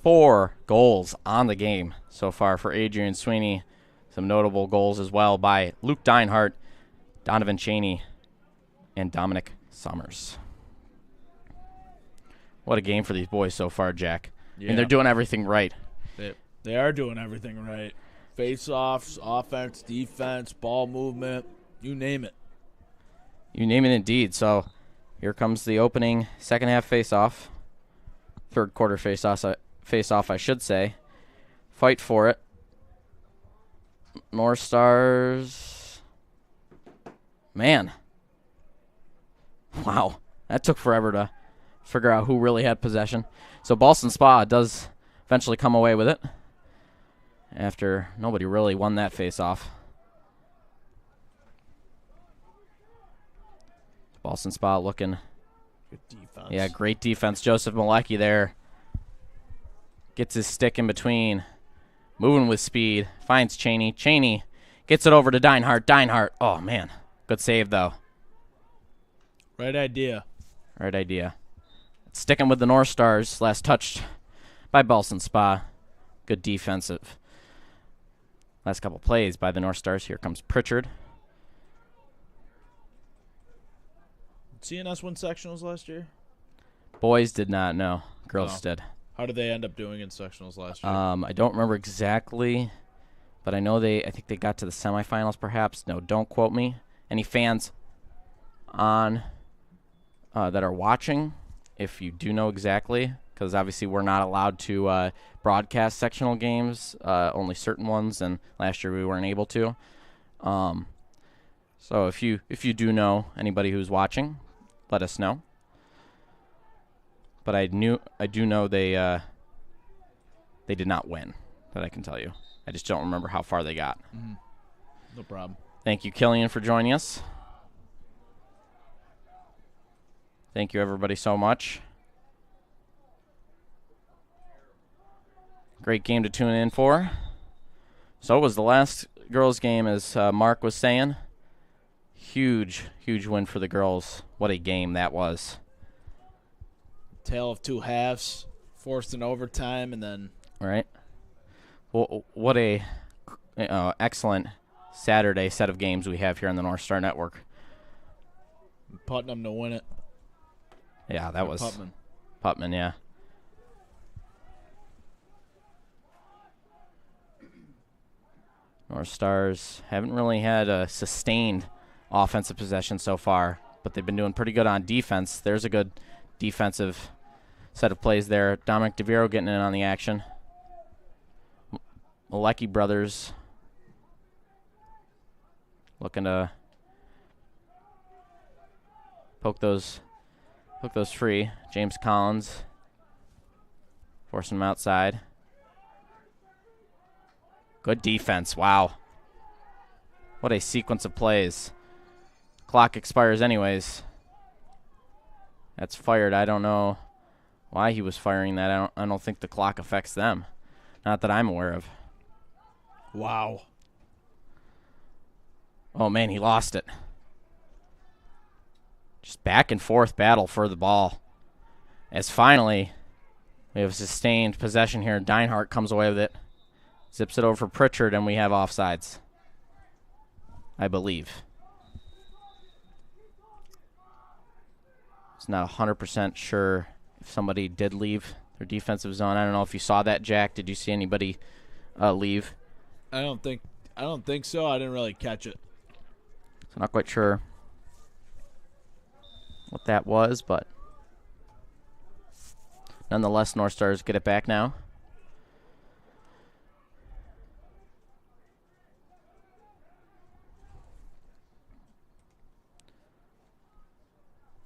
4 goals on the game so far for Adrian Sweeney. Some notable goals as well by Luke Deinhardt, Donovan Cheney, and Dominic Summers. What a game for these boys so far, Jack. Yeah. And they're doing everything right. They are doing everything right. Face-offs, offense, defense, ball movement, you name it. You name it indeed. So here comes the opening second half face-off. Third quarter face-off, I should say. Fight for it. North Stars. Man. Wow. That took forever to figure out who really had possession. So Ballston Spa does eventually come away with it after nobody really won that face-off. Ballston Spa looking. Good defense. Yeah, great defense. Joseph Malecki there. Gets his stick in between. Moving with speed. Finds Cheney. Cheney gets it over to Deinhardt. Deinhardt. Oh, man. Good save, though. Right idea. Right idea. Sticking with the North Stars. Last touched by Ballston Spa. Good defensive. Last couple plays by the North Stars. Here comes Pritchard. CNS won sectionals last year? Boys did not know. Girls did. How did they end up doing in sectionals last year? I don't remember exactly, but I know I think they got to the semifinals perhaps. No, don't quote me. Any fans on that are watching, if you do know exactly, because obviously we're not allowed to broadcast sectional games, only certain ones, and last year we weren't able to. So if you do know anybody who's watching, let us know. But I do know they did not win. That I can tell you. I just don't remember how far they got. Mm-hmm. No problem. Thank you, Killian, for joining us. Thank you, everybody, so much. Great game to tune in for. So was the last girls' game, as Mark was saying. Huge, huge win for the girls. What a game that was. Tale of two halves, forced in overtime, and then... Right. Well, what a excellent Saturday set of games we have here on the North Star Network. Putnam to win it. Yeah, that was Putman. Putman, yeah. North Stars haven't really had a sustained offensive possession so far, but they've been doing pretty good on defense. There's a good defensive set of plays there. Dominic DeViro getting in on the action. Malecki brothers looking to poke those free. James Collins forcing them outside. Good defense. Wow. What a sequence of plays. Clock expires anyways. That's fired. I don't know why he was firing that. I don't think the clock affects them. Not that I'm aware of. Wow. Oh, man, he lost it. Just back and forth battle for the ball. As finally, we have sustained possession here. Deinhardt comes away with it. Zips it over for Pritchard, and we have offsides, I believe. It's not 100% sure if somebody did leave their defensive zone. I don't know if you saw that, Jack. Did you see anybody leave? I don't think so. I didn't really catch it. So not quite sure what that was, but nonetheless, North Stars get it back now.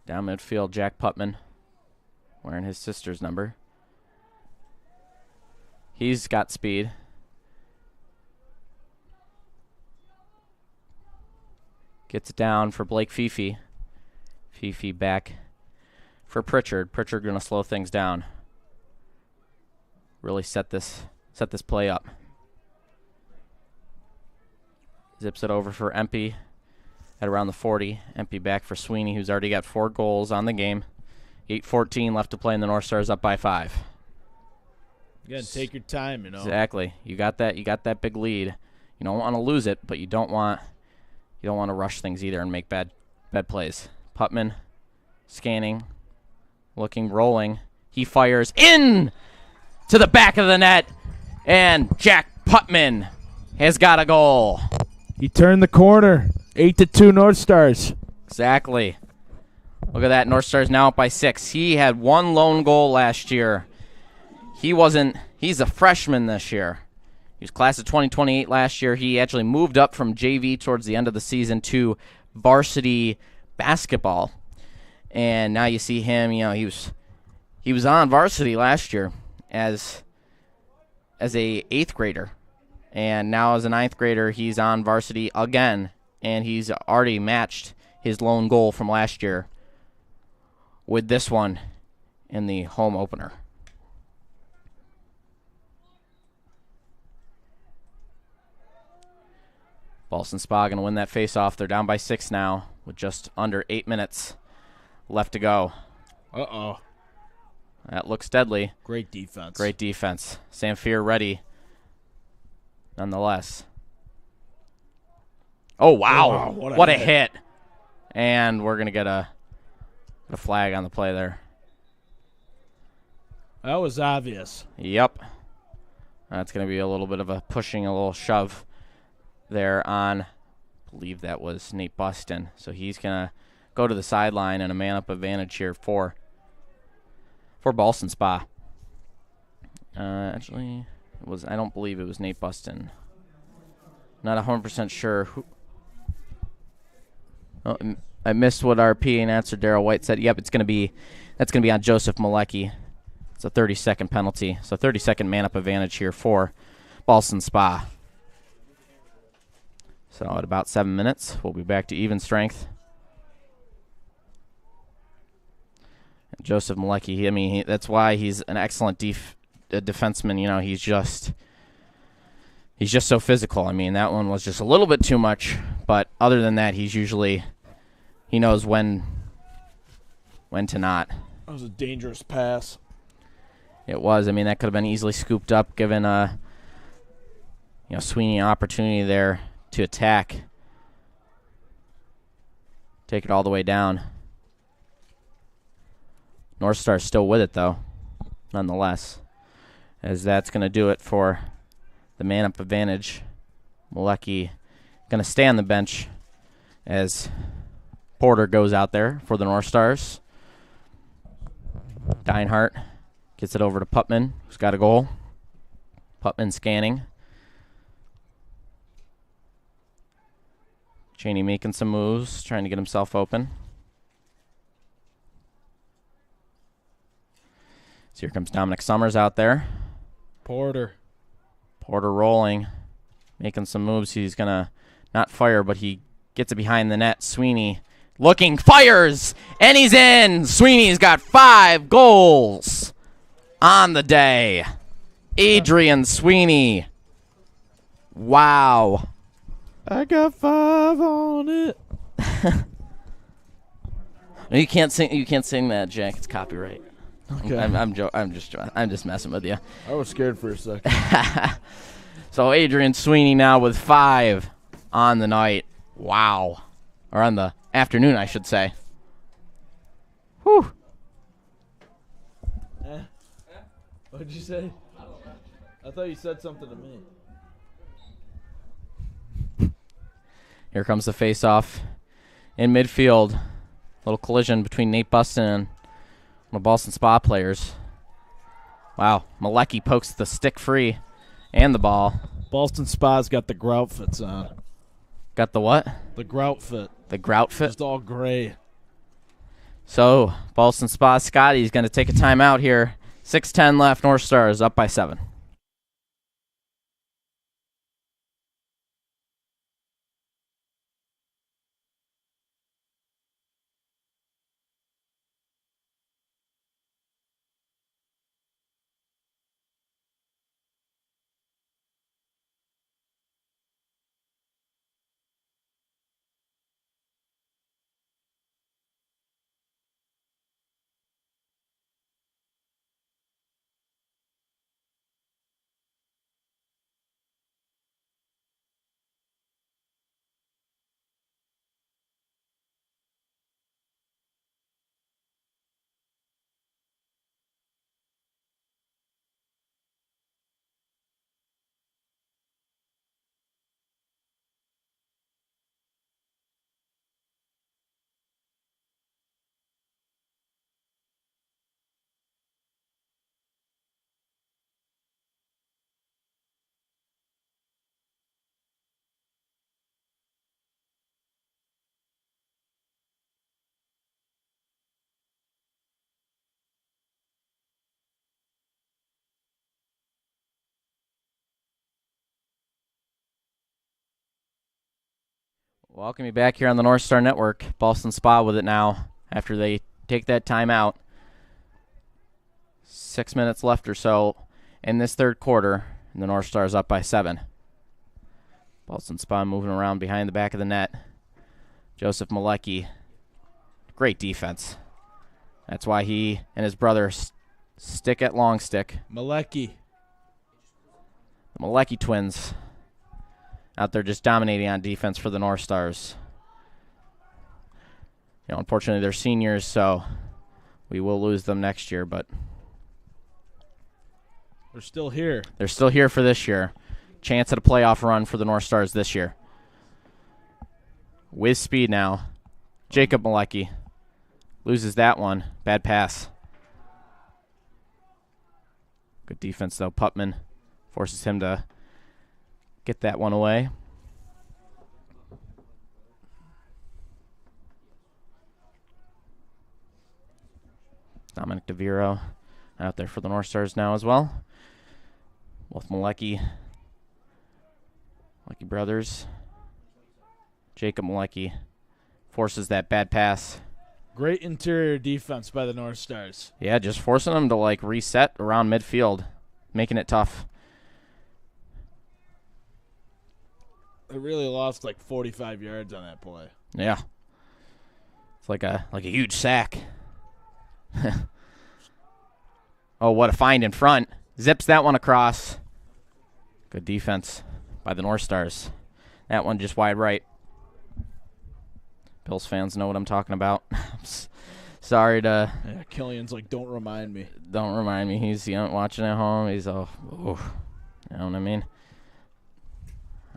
Down midfield, Jack Putman, wearing his sister's number. He's got speed. Gets it down for Blake Fifi. Fifi back for Pritchard. Pritchard going to slow things down. Really set this play up. Zips it over for Empey. at around the 40. Empty back for Sweeney, who's already got 4 goals on the game. 8:14 left to play, and the North Stars up by 5. Again, take your time, Exactly. You got that big lead. You don't want to lose it, but you don't want to rush things either and make bad plays. Putman scanning, looking, rolling. He fires in to the back of the net, and Jack Putman has got a goal. He turned the corner. 8-2 North Stars. Exactly. Look at that. North Stars now up by 6. He had 1 lone goal last year. He's a freshman this year. He was class of 2028 last year. He actually moved up from JV towards the end of the season to varsity basketball. And now you see him, he was on varsity last year as a 8th grader. And now as a 9th grader, he's on varsity again, and he's already matched his lone goal from last year with this one in the home opener. Ballston Spa going to win that face-off. They're down by 6 now with just under 8 minutes left to go. Uh-oh. That looks deadly. Great defense. Great defense. Samfier ready nonetheless. Oh, wow. What a hit. And we're going to get a flag on the play there. That was obvious. Yep. That's going to be a little bit of a pushing, a little shove there on, I believe that was Nate Ballston. So he's going to go to the sideline and a man-up advantage here for Ballston Spa. Actually, I don't believe it was Nate Ballston. Not 100% sure who. Oh, I missed what our PA announcer Daryl White said. Yep, that's going to be on Joseph Malecki. It's a 30-second penalty. So 30-second man-up advantage here for Ballston Spa. So at about 7 minutes, we'll be back to even strength. And Joseph Malecki, that's why he's an excellent defenseman. He's just so physical. That one was just a little bit too much, but other than that, he knows when to not. That was a dangerous pass. It was. That could have been easily scooped up, given Sweeney an opportunity there to attack. Take it all the way down. North Star still with it, though, nonetheless, as that's going to do it for the man-up advantage. Malecki going to stay on the bench as Porter goes out there for the North Stars. Deinhardt gets it over to Putman, who's got a goal. Putman scanning. Cheney making some moves, trying to get himself open. So here comes Dominic Summers out there. Porter rolling, making some moves. He's going to not fire, but he gets it behind the net. Sweeney looking, fires, and he's in. Sweeney's got 5 goals on the day. Adrian Sweeney. Wow. I got 5 on it. No, you can't sing that, Jack. It's copyright. Okay. I'm just messing with you. I was scared for a second. So Adrian Sweeney now with 5 on the night. Wow. Or on the afternoon, I should say. Whew. What'd you say? I thought you said something to me. Here comes the face-off in midfield. Little collision between Nate Ballston and one of Ballston Spa players. Wow. Malecki pokes the stick free and the ball. Ballston Spa's got the grout fits on. Got the what? The grout fit. The grout fit? Just all gray. So, Ballston Spa Scotty's going to take a timeout here. 6:10 left. North Stars up by 7. Welcome you back here on the North Star Network. Ballston Spa with it now after they take that timeout. 6 minutes left or so in this third quarter, and the North Stars up by 7. Ballston Spa moving around behind the back of the net. Joseph Malecki, great defense. That's why he and his brother stick at long stick. Malecki. The Malecki twins out there just dominating on defense for the North Stars. You know, unfortunately, they're seniors, so we will lose them next year, but they're still here. They're still here for this year. Chance at a playoff run for the North Stars this year. With speed now. Jacob Malecki loses that one. Bad pass. Good defense, though. Putman forces him to get that one away. Dominic DeViro out there for the North Stars now as well. Both Malecki brothers. Jacob Malecki forces that bad pass. Great interior defense by the North Stars. Yeah, just forcing them to like reset around midfield, making it tough. They really lost like 45 yards on that play. Yeah. It's like a huge sack. Oh, what a find in front. Zips that one across. Good defense by the North Stars. That one just wide right. Bills fans know what I'm talking about. Sorry to... Yeah, Killian's like, don't remind me. Don't remind me. He's watching at home. He's all... Ooh, you know what I mean?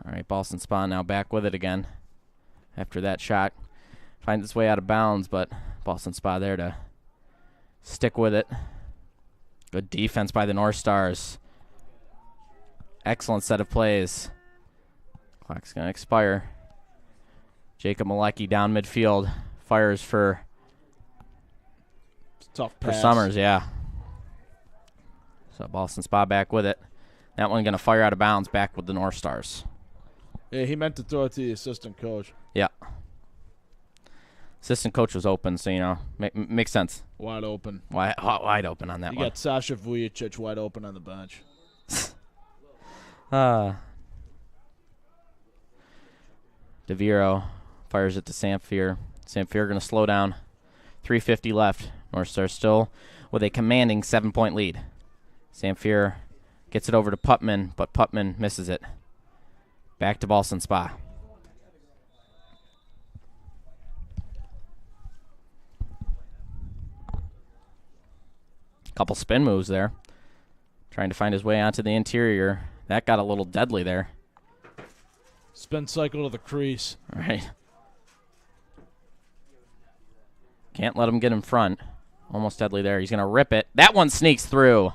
All right, Ballston Spa now back with it again. After that shot. Finds its way out of bounds, but Ballston Spa there to stick with it. Good defense by the North Stars. Excellent set of plays. Clock's going to expire. Jacob Malecki down midfield. Fires for tough pass. For Summers, yeah. So Ballston Spa back with it. That one going to fire out of bounds back with the North Stars. Yeah, he meant to throw it to the assistant coach. Yeah. Assistant coach was open, so, you know, makes sense. Wide open. Wide open on that one. You got Sasha Vujicic wide open on the bench. DeViro fires it to Samfier. Samfier going to slow down. 3:50 left. North Stars still with a commanding 7-point lead. Samfier gets it over to Putman, but Putman misses it. Back to Ballston Spa. Couple spin moves there. Trying to find his way onto the interior. That got a little deadly there. Spin cycle to the crease. All right. Can't let him get in front. Almost deadly there. He's going to rip it. That one sneaks through.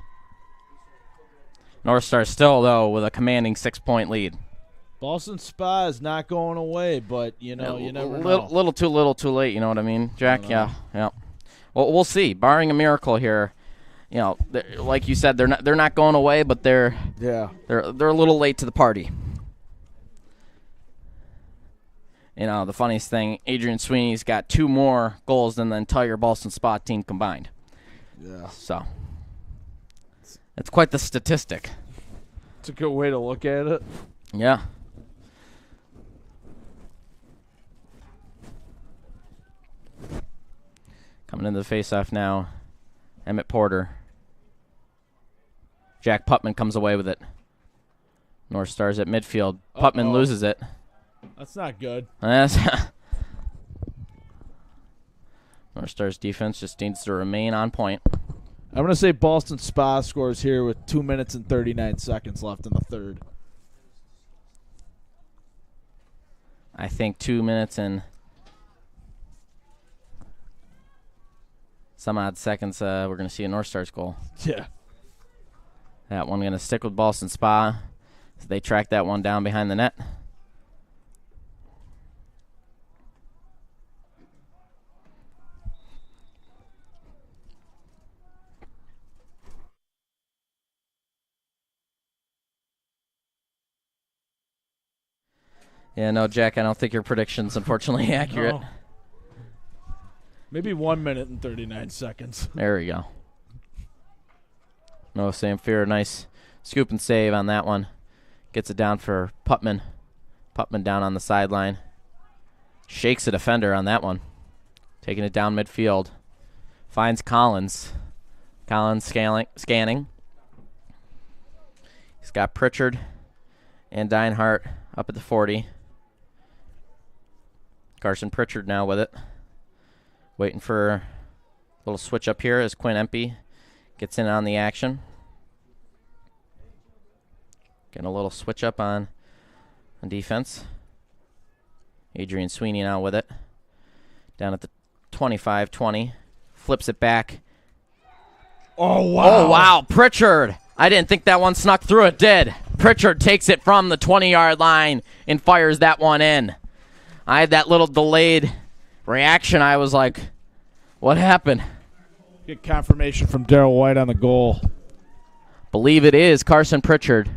North Star still, though, with a commanding 6-point lead. Ballston Spa is not going away, but, you know, you never know. Little too late, you know what I mean, Jack? Yeah. Well, we'll see. Barring a miracle here, you know, like you said, they're not going away, but they're a little late to the party. You know, the funniest thing, Adrian Sweeney's got 2 more goals than the entire Ballston Spa team combined. Yeah. So, it's quite the statistic. It's a good way to look at it. Yeah. Coming into the faceoff now, Emmett Porter. Jack Putman comes away with it. North Stars at midfield. Putman loses it. That's not good. North Stars defense just needs to remain on point. I'm going to say Ballston Spa scores here with 2 minutes and 39 seconds left in the third. I think 2 minutes and some odd seconds, we're going to see a North Stars goal. Yeah. That one going to stick with Ballston Spa. So they track that one down behind the net. Yeah, no, Jack, I don't think your prediction's unfortunately accurate. No. Maybe 1 minute and 39 seconds. There we go. No, Samfier, nice scoop and save on that one. Gets it down for Putman. Putman down on the sideline. Shakes a defender on that one. Taking it down midfield. Finds Collins. Collins scanning. He's got Pritchard and Deinhardt up at the 40. Carson Pritchard now with it. Waiting for a little switch up here as Quinn Empey gets in on the action. Getting a little switch up on defense. Adrian Sweeney now with it. Down at the 25-20. Flips it back. Oh, wow. Oh, wow. Pritchard. I didn't think that one snuck through. It did. Pritchard takes it from the 20-yard line and fires that one in. I had that little delayed reaction. I was like, what happened? Get confirmation from Darryl White on the goal. Believe it is Carson Pritchard.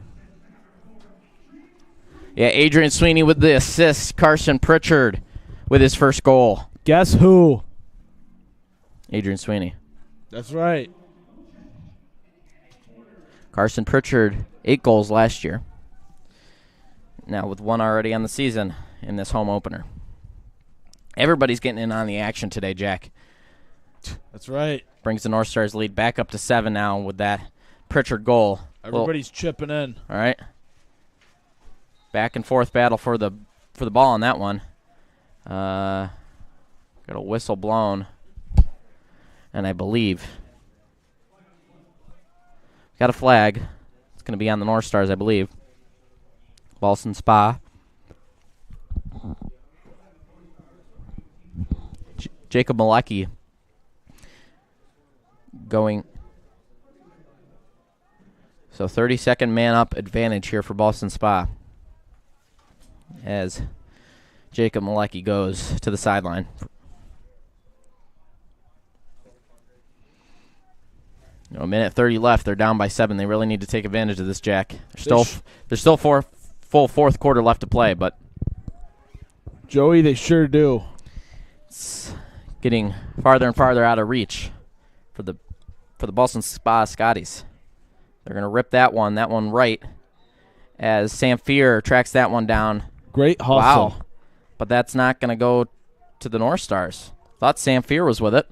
Yeah, Adrian Sweeney with the assist. Carson Pritchard with his first goal. Guess who? Adrian Sweeney. That's right. Carson Pritchard, 8 goals last year. Now with 1 already on the season in this home opener. Everybody's getting in on the action today, Jack. That's right. Brings the North Stars lead back up to 7 now with that Pritchard goal. Everybody's chipping in. All right. Back and forth battle for the ball on that one. Got a whistle blown. And I believe got a flag. It's going to be on the North Stars, I believe. Ballston Spa. Jacob Malecki going. So 30-second man-up advantage here for Ballston Spa as Jacob Malecki goes to the sideline. A minute 30 left. They're down by 7. They really need to take advantage of this, Jack. There's still full fourth quarter left to play, but Joey, they sure do. It's getting farther and farther out of reach for the Ballston Spa Scotties. They're going to rip that one right as Samfier tracks that one down. Great hustle. Wow. But that's not going to go to the North Stars. Thought Samfier was with it.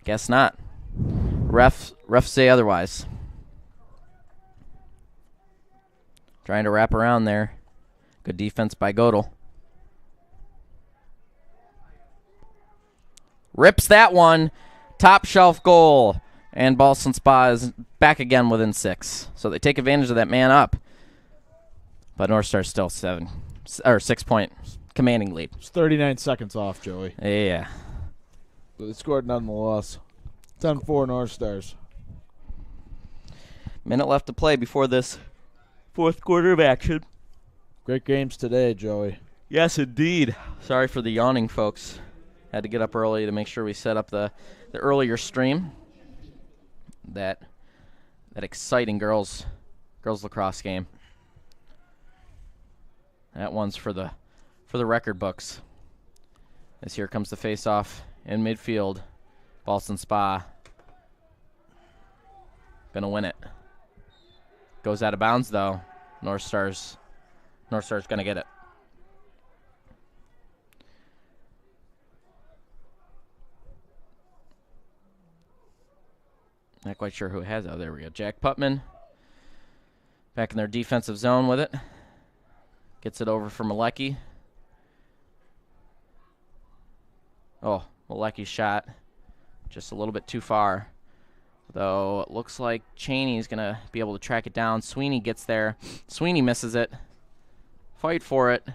Guess not. Refs say otherwise. Trying to wrap around there. Good defense by Godel. Rips that one. Top shelf goal. And Ballston Spa is back again within 6. So they take advantage of that man up. But North Star's still 6-point commanding lead. It's 39 seconds off, Joey. Yeah. But they scored nonetheless. 10-4 North Stars. Minute left to play before this fourth quarter of action. Great games today, Joey. Yes, indeed. Sorry for the yawning, folks. Had to get up early to make sure we set up the earlier stream. That exciting girls lacrosse game. That one's for the record books. As here comes the face-off in midfield. Ballston Spa gonna win it. Goes out of bounds though. North Stars gonna get it. Not quite sure who has it. Oh, there we go. Jack Putman back in their defensive zone with it. Gets it over for Malecki. Oh, Malecki's shot just a little bit too far. Though it looks like Cheney's going to be able to track it down. Sweeney gets there. Sweeney misses it. Fight for it.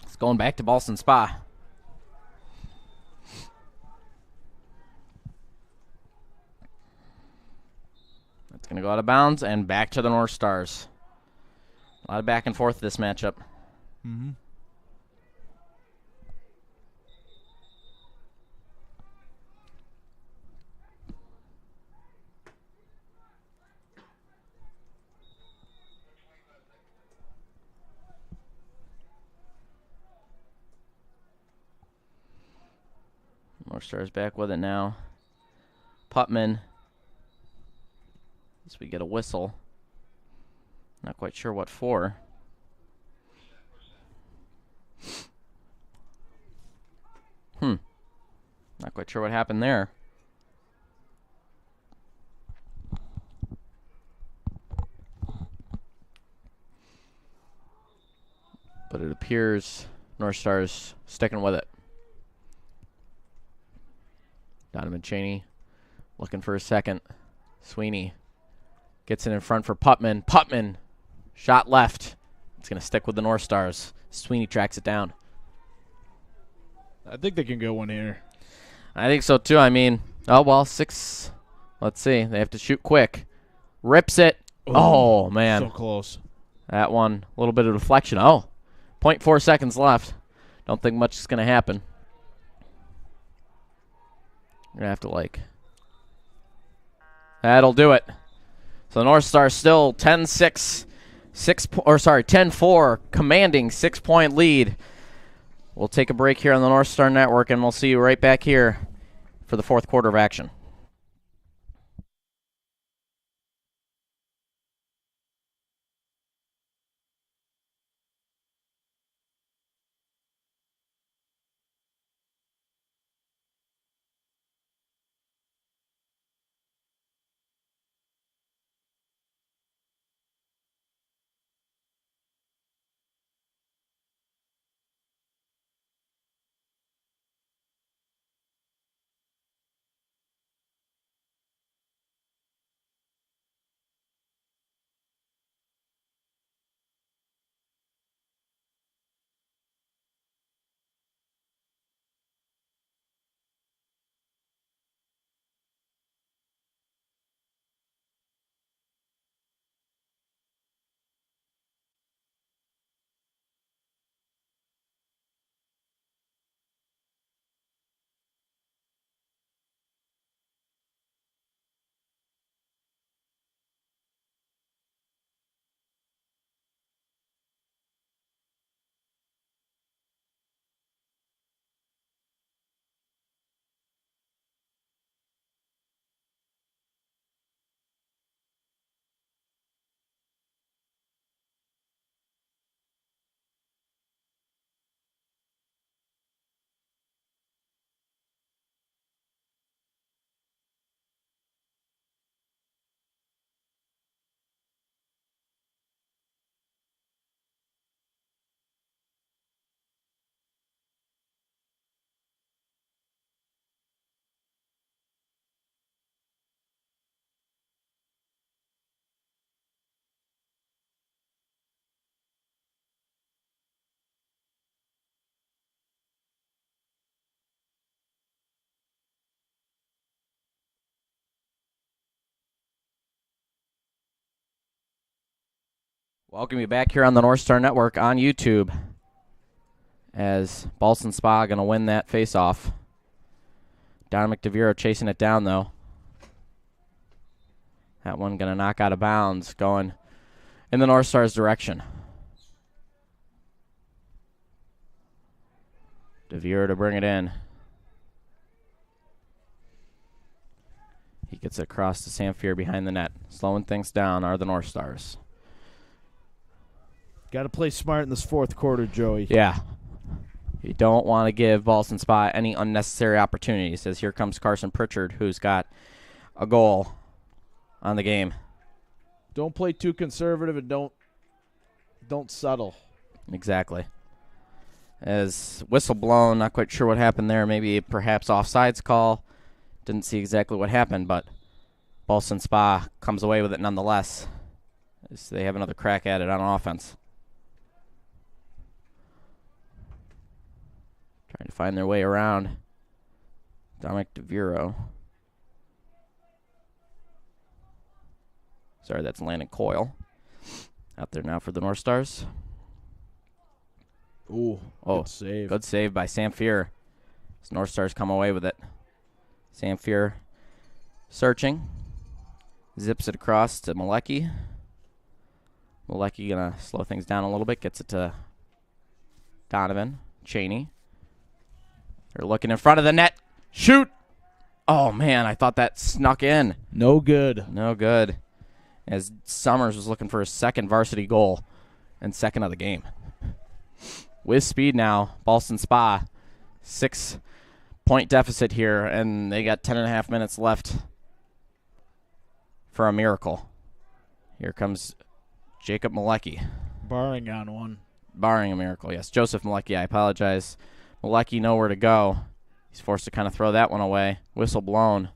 It's going back to Ballston Spa. That's going to go out of bounds and back to the North Stars. A lot of back and forth this matchup. Mm-hmm. North Stars back with it now. Putman. As we get a whistle. Not quite sure what for. Not quite sure what happened there. But it appears North Stars sticking with it. Donovan Cheney looking for a second. Sweeney gets it in front for Putman. Putman, shot left. It's going to stick with the North Stars. Sweeney tracks it down. I think they can go one here. I think so, too. I mean, oh, well, 6. Let's see. They have to shoot quick. Rips it. Ooh, oh, man. So close. That one, a little bit of deflection. Oh, 0.4 seconds left. Don't think much is going to happen. You're going to have to, like... That'll do it. So the North Stars still 10-6, 10-4, commanding 6-point lead. We'll take a break here on the North Star Network, and we'll see you right back here for the fourth quarter of action. Welcome you back here on the North Star Network on YouTube as Ballston Spa going to win that face-off. Don McDeviero chasing it down, though. That one going to knock out of bounds, going in the North Star's direction. DeViero to bring it in. He gets it across to Samfier behind the net. Slowing things down are the North Stars. Got to play smart in this fourth quarter, Joey. Yeah. You don't want to give Ballston Spa any unnecessary opportunities, as here comes Carson Pritchard, who's got a goal on the game. Don't play too conservative and don't settle. Exactly. As whistle blown, not quite sure what happened there. Maybe perhaps offsides call. Didn't see exactly what happened, but Ballston Spa comes away with it nonetheless, as they have another crack at it on offense. Trying to find their way around. Dominic DeViro. Sorry, that's Landon Coyle. Out there now for the North Stars. Ooh, good save. Good save by Samfier. As North Stars come away with it. Samfier searching. Zips it across to Malecki. Malecki going to slow things down a little bit. Gets it to Donovan. Cheney. They're looking in front of the net. Shoot. Oh, man, I thought that snuck in. No good. No good. As Summers was looking for his second varsity goal and second of the game. With speed now, Ballston Spa, 6-point deficit here, and they got 10.5 minutes left for a miracle. Here comes Jacob Malecki. Barring on one. Barring a miracle, yes. Joseph Malecki, I apologize. Malecki nowhere to go. He's forced to kind of throw that one away. Whistle blown.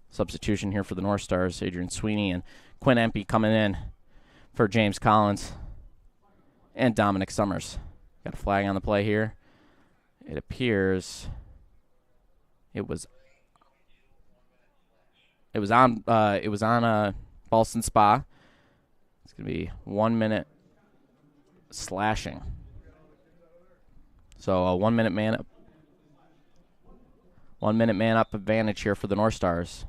Substitution here for the North Stars. Adrian Sweeney and Quinn Empey coming in for James Collins and Dominic Summers. Got a flag on the play here. It appears it was on Ballston Spa. It's gonna be 1 minute slashing. So a 1 minute man up. 1 minute man up advantage here for the North Stars.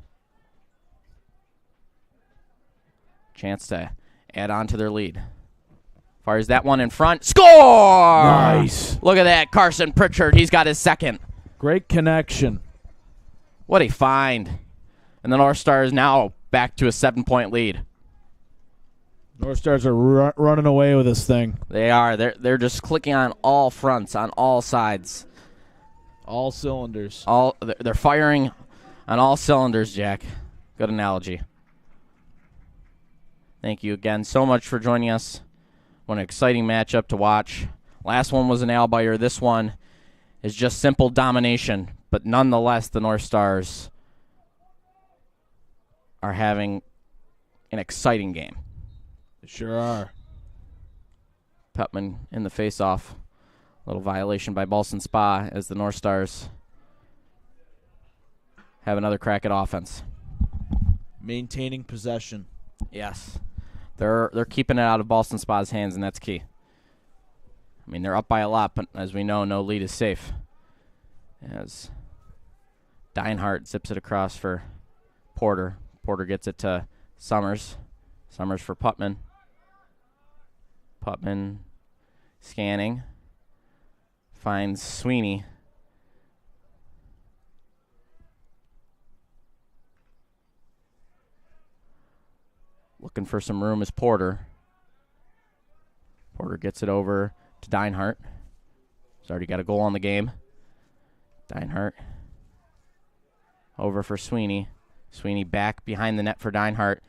Chance to add on to their lead. Fires that one in front. Score! Nice. Look at that. Carson Pritchard. He's got his second. Great connection. What a find. And the North Stars now back to a 7-point lead. North Stars are running away with this thing. They are. They're just clicking on all fronts, on all sides. All cylinders. They're firing on all cylinders, Jack. Good analogy. Thank you again so much for joining us. What an exciting matchup to watch. Last one was an nail-biter. This one is just simple domination. But nonetheless, the North Stars are having an exciting game. They sure are. Putman in the face-off. Little violation by Ballston Spa as the North Stars have another crack at offense. Maintaining possession. Yes. They're keeping it out of Ballston Spa's hands, and that's key. I mean, they're up by a lot, but as we know, no lead is safe. As Deinhardt zips it across for Porter. Porter gets it to Summers. Summers for Putman. Putman scanning. Finds Sweeney. Looking for some room is Porter. Porter gets it over to Deinhardt. He's already got a goal on the game. Deinhardt over for Sweeney. Sweeney back behind the net for Deinhardt.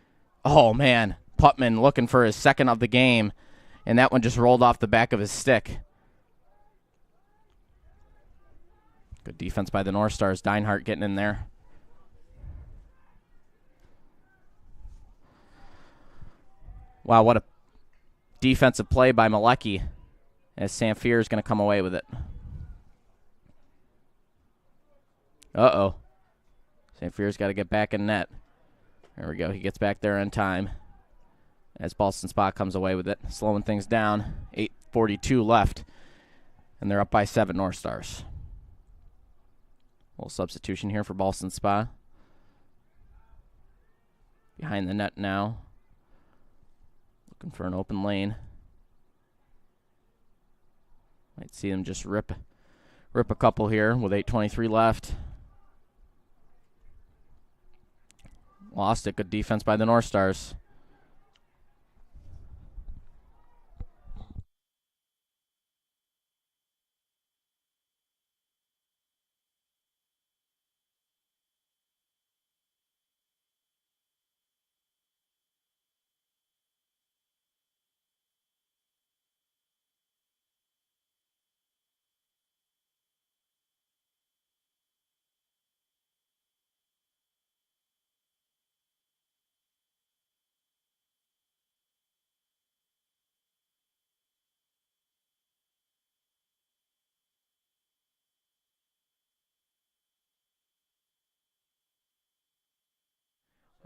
Oh, man. Putman looking for his second of the game, and that one just rolled off the back of his stick. Good defense by the North Stars. Deinhardt getting in there. Wow, what a defensive play by Malecki, as Samfier is going to come away with it. Uh-oh. Samfier's got to get back in net. There we go. He gets back there in time as Ballston Spa comes away with it, slowing things down. 8:42 left, and they're up by 7 North Stars. A little substitution here for Ballston Spa. Behind the net now. Looking for an open lane. Might see them just rip a couple here with 8:23 left. Lost it. Good defense by the North Stars.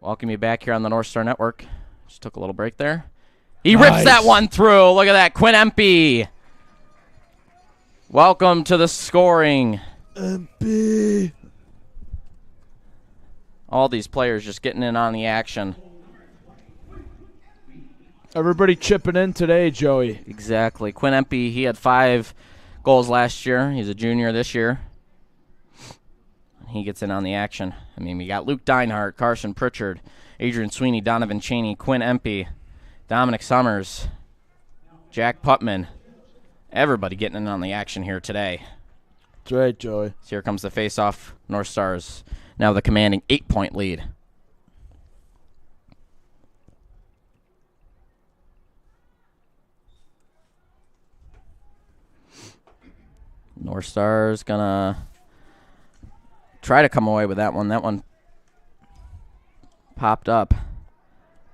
Welcome you back here on the North Star Network. Just took a little break there. He rips that one through. Look at that. Quinn Empey. Welcome to the scoring. Empey. All these players just getting in on the action. Everybody chipping in today, Joey. Exactly. Quinn Empey, he had 5 goals last year. He's a junior this year. he gets in on the action. I mean, we got Luke Deinhardt, Carson Pritchard, Adrian Sweeney, Donovan Chaney, Quinn Empey, Dominic Summers, Jack Putman. Everybody getting in on the action here today. That's right, Joey. So here comes the face-off. North Stars now the commanding 8-point lead. North Stars gonna try to come away with that one. That one popped up.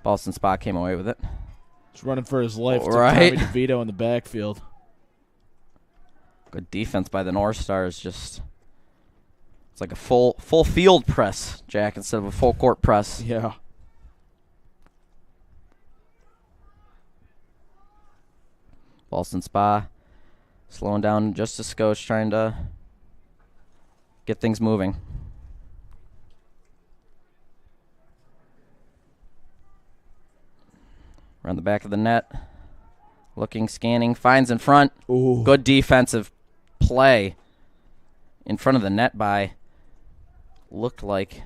Ballston Spa came away with it. He's running for his life. Right. Tommy DeVito in the backfield. Good defense by the North Stars. Just it's like a full field press, Jack, instead of a full court press. Yeah. Ballston Spa slowing down just a skosh, trying to get things moving. Around the back of the net. Looking, scanning, finds in front. Ooh. Good defensive play in front of the net by, looked like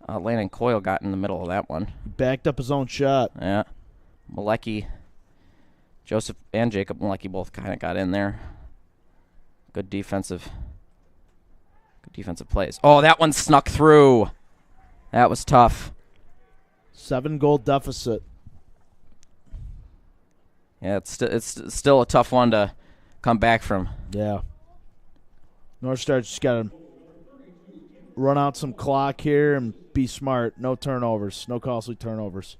Landon Coyle got in the middle of that one. Backed up his own shot. Yeah. Malecki, Joseph and Jacob Malecki both kind of got in there. Good defensive plays. Oh, that one snuck through. That was tough. 7-goal deficit. Yeah, it's still a tough one to come back from. Yeah. North Stars just got to run out some clock here and be smart. No turnovers. No costly turnovers.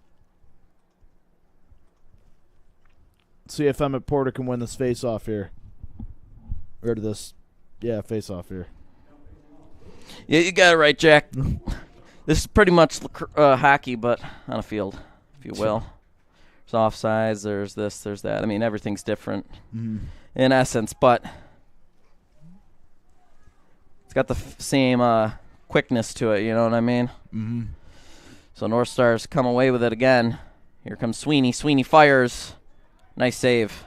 Let's see if Emmett Porter can win this face-off here. Or this, face-off here. Yeah, you got it right, Jack. This is pretty much hockey, but on a field, if you will. There's offsides, there's this, there's that. I mean, everything's different in essence, but it's got the same quickness to it, you know what I mean? Mm-hmm. So North Stars come away with it again. Here comes Sweeney. Sweeney fires. Nice save.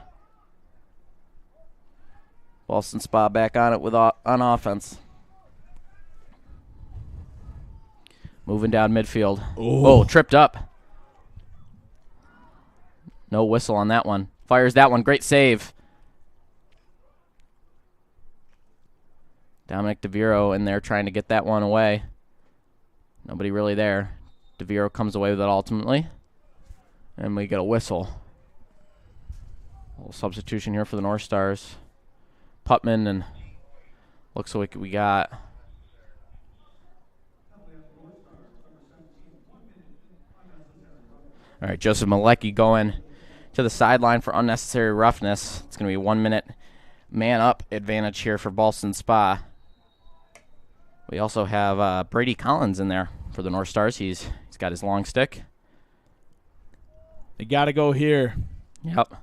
Ballston Spa back on it with on offense. Moving down midfield. Ooh. Oh, tripped up. No whistle on that one. Fires that one. Great save. Dominic DeViro in there trying to get that one away. Nobody really there. DeViro comes away with it ultimately. And we get a whistle. A little substitution here for the North Stars. Putman, and looks like we got all right, Joseph Malecki going to the sideline for unnecessary roughness. It's going to be a 1 minute man-up advantage here for Ballston Spa. We also have Brady Collins in there for the North Stars. He's got his long stick. They got to go here. Yep.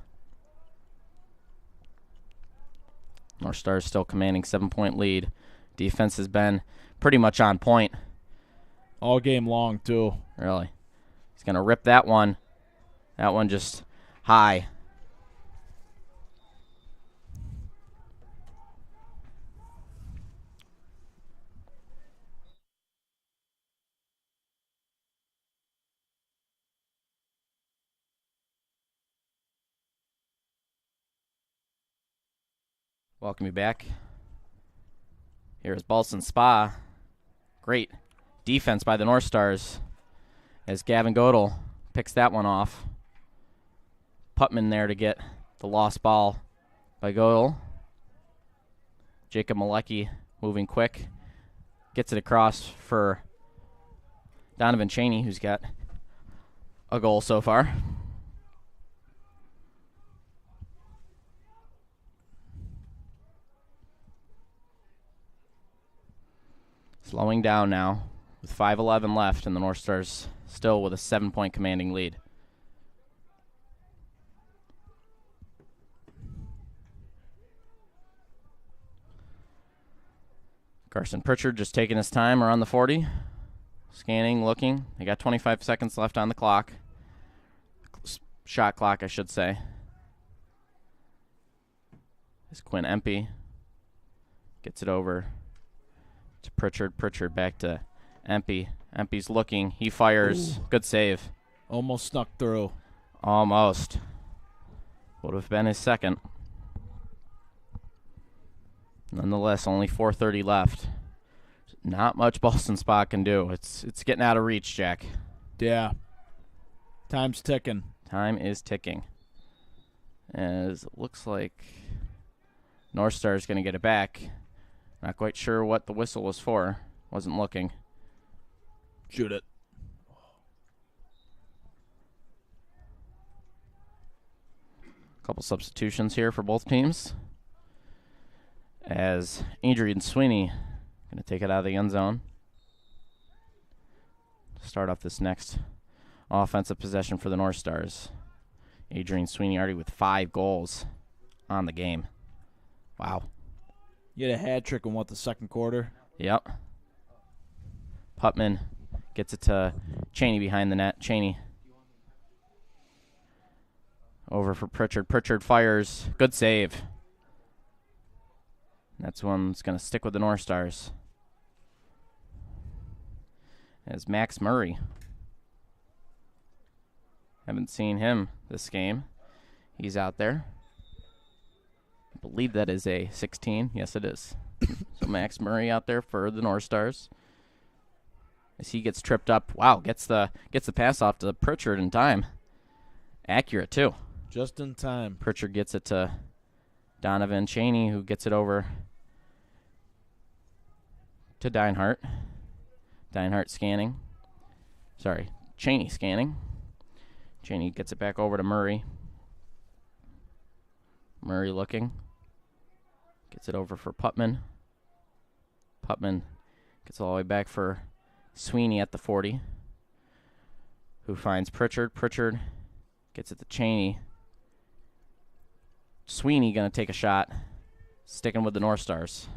North Stars still commanding 7-point lead. Defense has been pretty much on point. All game long, too. Really. He's going to rip that one. That one just high. Welcome you back. Here is Ballston Spa. Great defense by the North Stars as Gavin Godel picks that one off. Putman there to get the lost ball by Godel. Jacob Malecki moving quick. Gets it across for Donovan Chaney, who's got a goal so far. Slowing down now with 5:11 left, and the North Stars still with a 7-point commanding lead. Carson Pritchard just taking his time around the 40. Scanning, looking. They got 25 seconds left on the clock. Shot clock, I should say. This Quinn Empey gets it over to Pritchard. Pritchard back to Empey. Empey's looking. He fires. Ooh. Good save. Almost snuck through. Almost. Would have been his second. Nonetheless, only 4:30 left. Not much Ballston Spa can do. It's getting out of reach, Jack. Yeah. Time's ticking. Time is ticking. As it looks like North Star is going to get it back. Not quite sure what the whistle was for. Wasn't looking. Shoot it. Couple substitutions here for both teams. As Adrian Sweeney going to take it out of the end zone. Start off this next offensive possession for the North Stars. Adrian Sweeney already with 5 goals on the game. Wow. You had a hat trick in the second quarter? Yep. Putman gets it to Cheney behind the net. Cheney over for Pritchard. Pritchard fires. Good save. That's one that's going to stick with the North Stars. As Max Murray. Haven't seen him this game. He's out there. I believe that is a 16. Yes, it is. So Max Murray out there for the North Stars. As he gets tripped up. Wow, gets the pass off to Pritchard in time. Accurate, too. Just in time. Pritchard gets it to Donovan Cheney, who gets it over to Deinhardt. Deinhardt scanning. Sorry, Cheney scanning. Cheney gets it back over to Murray. Murray looking. Gets it over for Putman. Putman gets all the way back for Sweeney at the 40. Who finds Pritchard. Pritchard gets it to Cheney. Sweeney going to take a shot. Sticking with the North Stars.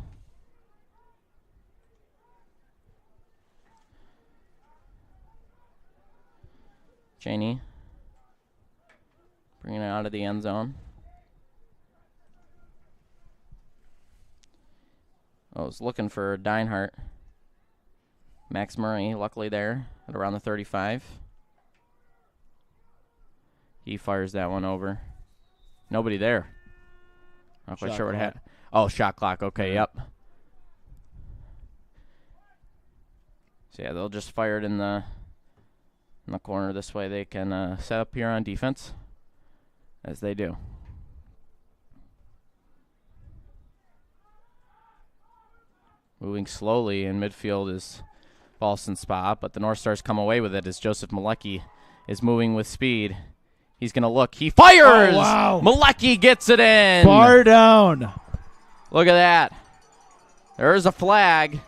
Cheney bringing it out of the end zone. I was looking for Deinhardt. Max Murray, luckily there at around the 35. He fires that one over. Nobody there. Not quite sure what happened. Oh, shot clock. Okay, yep. So, yeah, they'll just fire it in the corner. This way they can set up here on defense, as they do. Moving slowly in midfield is Ballston Spa, but the North Stars come away with it as Joseph Malecki is moving with speed. He's going to look. He fires! Oh, wow. Malecki gets it in! Bar down. Look at that. There's a flag.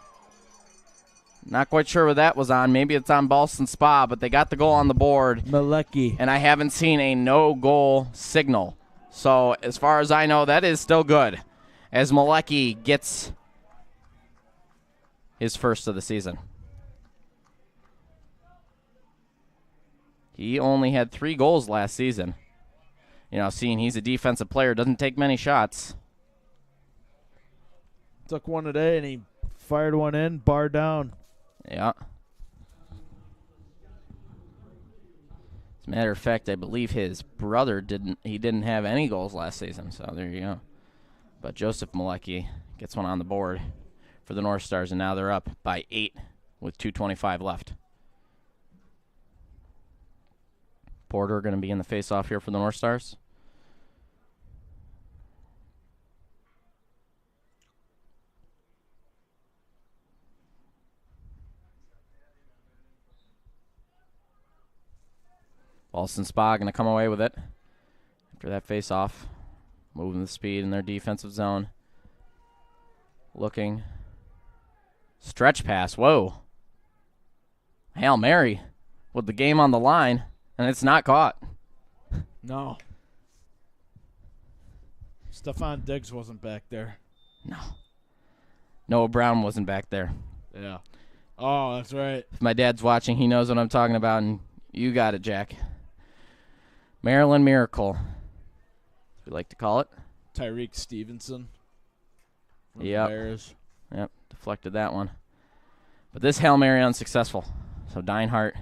Not quite sure what that was on. Maybe it's on Ballston Spa, but they got the goal on the board. Malecki. And I haven't seen a no-goal signal. So, as far as I know, that is still good. As Malecki gets his first of the season. He only had 3 goals last season. You know, seeing he's a defensive player, doesn't take many shots. Took one today, and he fired one in, bar down. Yeah. As a matter of fact, I believe his brother didn't have any goals last season, so there you go. But Joseph Malecki gets one on the board for the North Stars, and now they're up by 8 with 2:25 left. Porter going to be in the face-off here for the North Stars. Ballston Spa going to come away with it after that face-off. Moving the speed in their defensive zone. Looking. Stretch pass. Whoa. Hail Mary with the game on the line, and it's not caught. No. Stephon Diggs wasn't back there. No. Noah Brown wasn't back there. Yeah. Oh, that's right. If my dad's watching, he knows what I'm talking about, and you got it, Jack. Maryland Miracle, as we like to call it. Tyreek Stevenson from Yep. the Bears. Yep, deflected that one. But this Hail Mary unsuccessful. So Deinhardt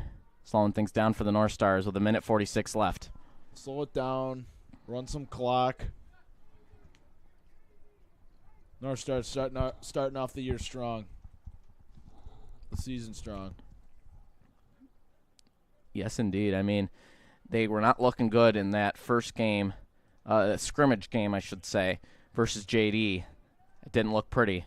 slowing things down for the North Stars with 1:46 left. Slow it down. Run some clock. North Stars starting off the year strong. The season strong. Yes, indeed. I mean, they were not looking good in that first game, scrimmage game, I should say, versus JD. It didn't look pretty.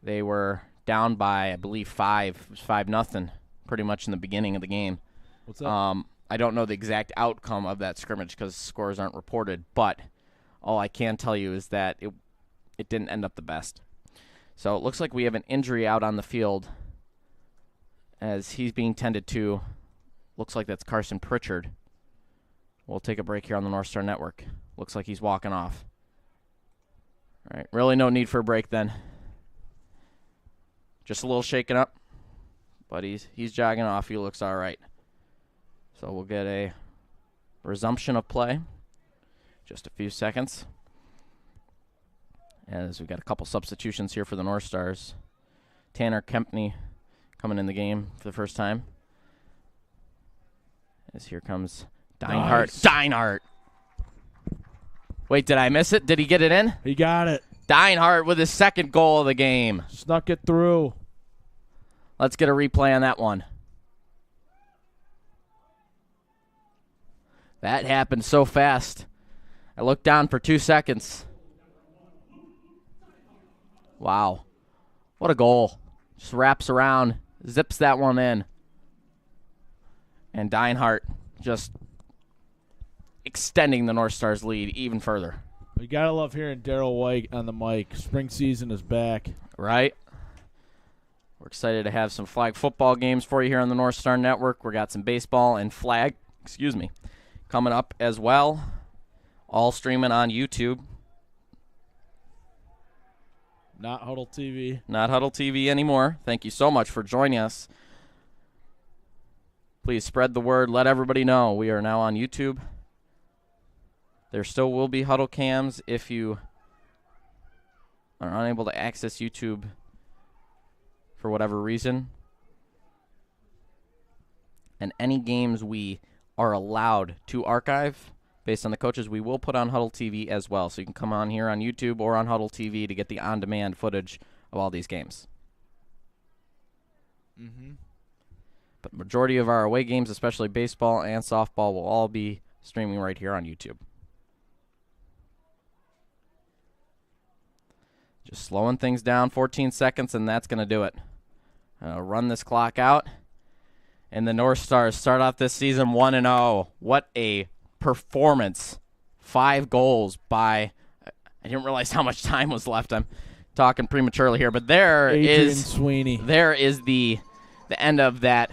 They were down by, I believe, 5. It was 5-0 pretty much in the beginning of the game. What's that? I don't know the exact outcome of that scrimmage because scores aren't reported, but all I can tell you is that it didn't end up the best. So it looks like we have an injury out on the field as he's being tended to. Looks like that's Carson Pritchard. We'll take a break here on the North Star Network. Looks like he's walking off. All right, really no need for a break then. Just a little shaken up, but he's jogging off. He looks all right. So we'll get a resumption of play. Just a few seconds. As we've got a couple substitutions here for the North Stars. Tanner Kempney coming in the game for the first time. As here comes Deinhardt. Nice. Deinhardt. Wait, did I miss it? Did he get it in? He got it. Deinhardt with his second goal of the game. Snuck it through. Let's get a replay on that one. That happened so fast. I looked down for 2 seconds. Wow. What a goal. Just wraps around, zips that one in. And Deinhardt just extending the North Stars lead even further. We got to love hearing Daryl White on the mic. Spring season is back. Right? We're excited to have some flag football games for you here on the North Star Network. We got some baseball and flag, coming up as well. All streaming on YouTube. Not Huddle TV. Not Huddle TV anymore. Thank you so much for joining us. Please spread the word. Let everybody know we are now on YouTube. There still will be Huddle cams if you are unable to access YouTube for whatever reason. And any games we are allowed to archive based on the coaches, we will put on Huddle TV as well. So you can come on here on YouTube or on Huddle TV to get the on-demand footage of all these games. Mm-hmm. But the majority of our away games, especially baseball and softball, will all be streaming right here on YouTube. Just slowing things down, 14 seconds, and that's going to do it. Run this clock out. And the North Stars start off this season 1-0. What a performance. 5 goals by, I didn't realize how much time was left. I'm talking prematurely here, but Adrian Sweeney. There is the end of that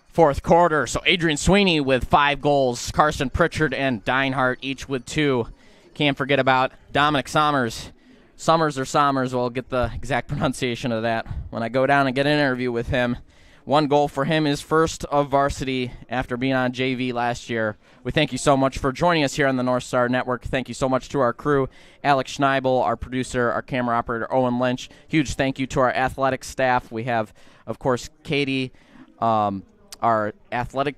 fourth quarter. So Adrian Sweeney with 5 goals. Carson Pritchard and Deinhardt each with 2. Can't forget about Dominic Sommers. Summers or Sommers, we'll get the exact pronunciation of that when I go down and get an interview with him. 1 goal for him, his first of varsity after being on JV last year. We thank you so much for joining us here on the North Star Network. Thank you so much to our crew, Alex Schneible, our producer, our camera operator, Owen Lynch. Huge thank you to our athletic staff. We have, of course, Katie, our athletic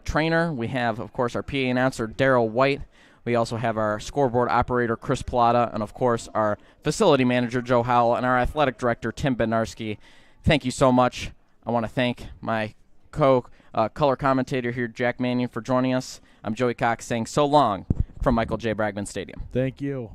trainer. We have, of course, our PA announcer, Daryl White. We also have our scoreboard operator, Chris Plata, and, of course, our facility manager, Joe Howell, and our athletic director, Tim Bednarski. Thank you so much. I want to thank my color commentator here, Jack Mannion, for joining us. I'm Joey Cox saying so long from Michael J. Bragman Stadium. Thank you.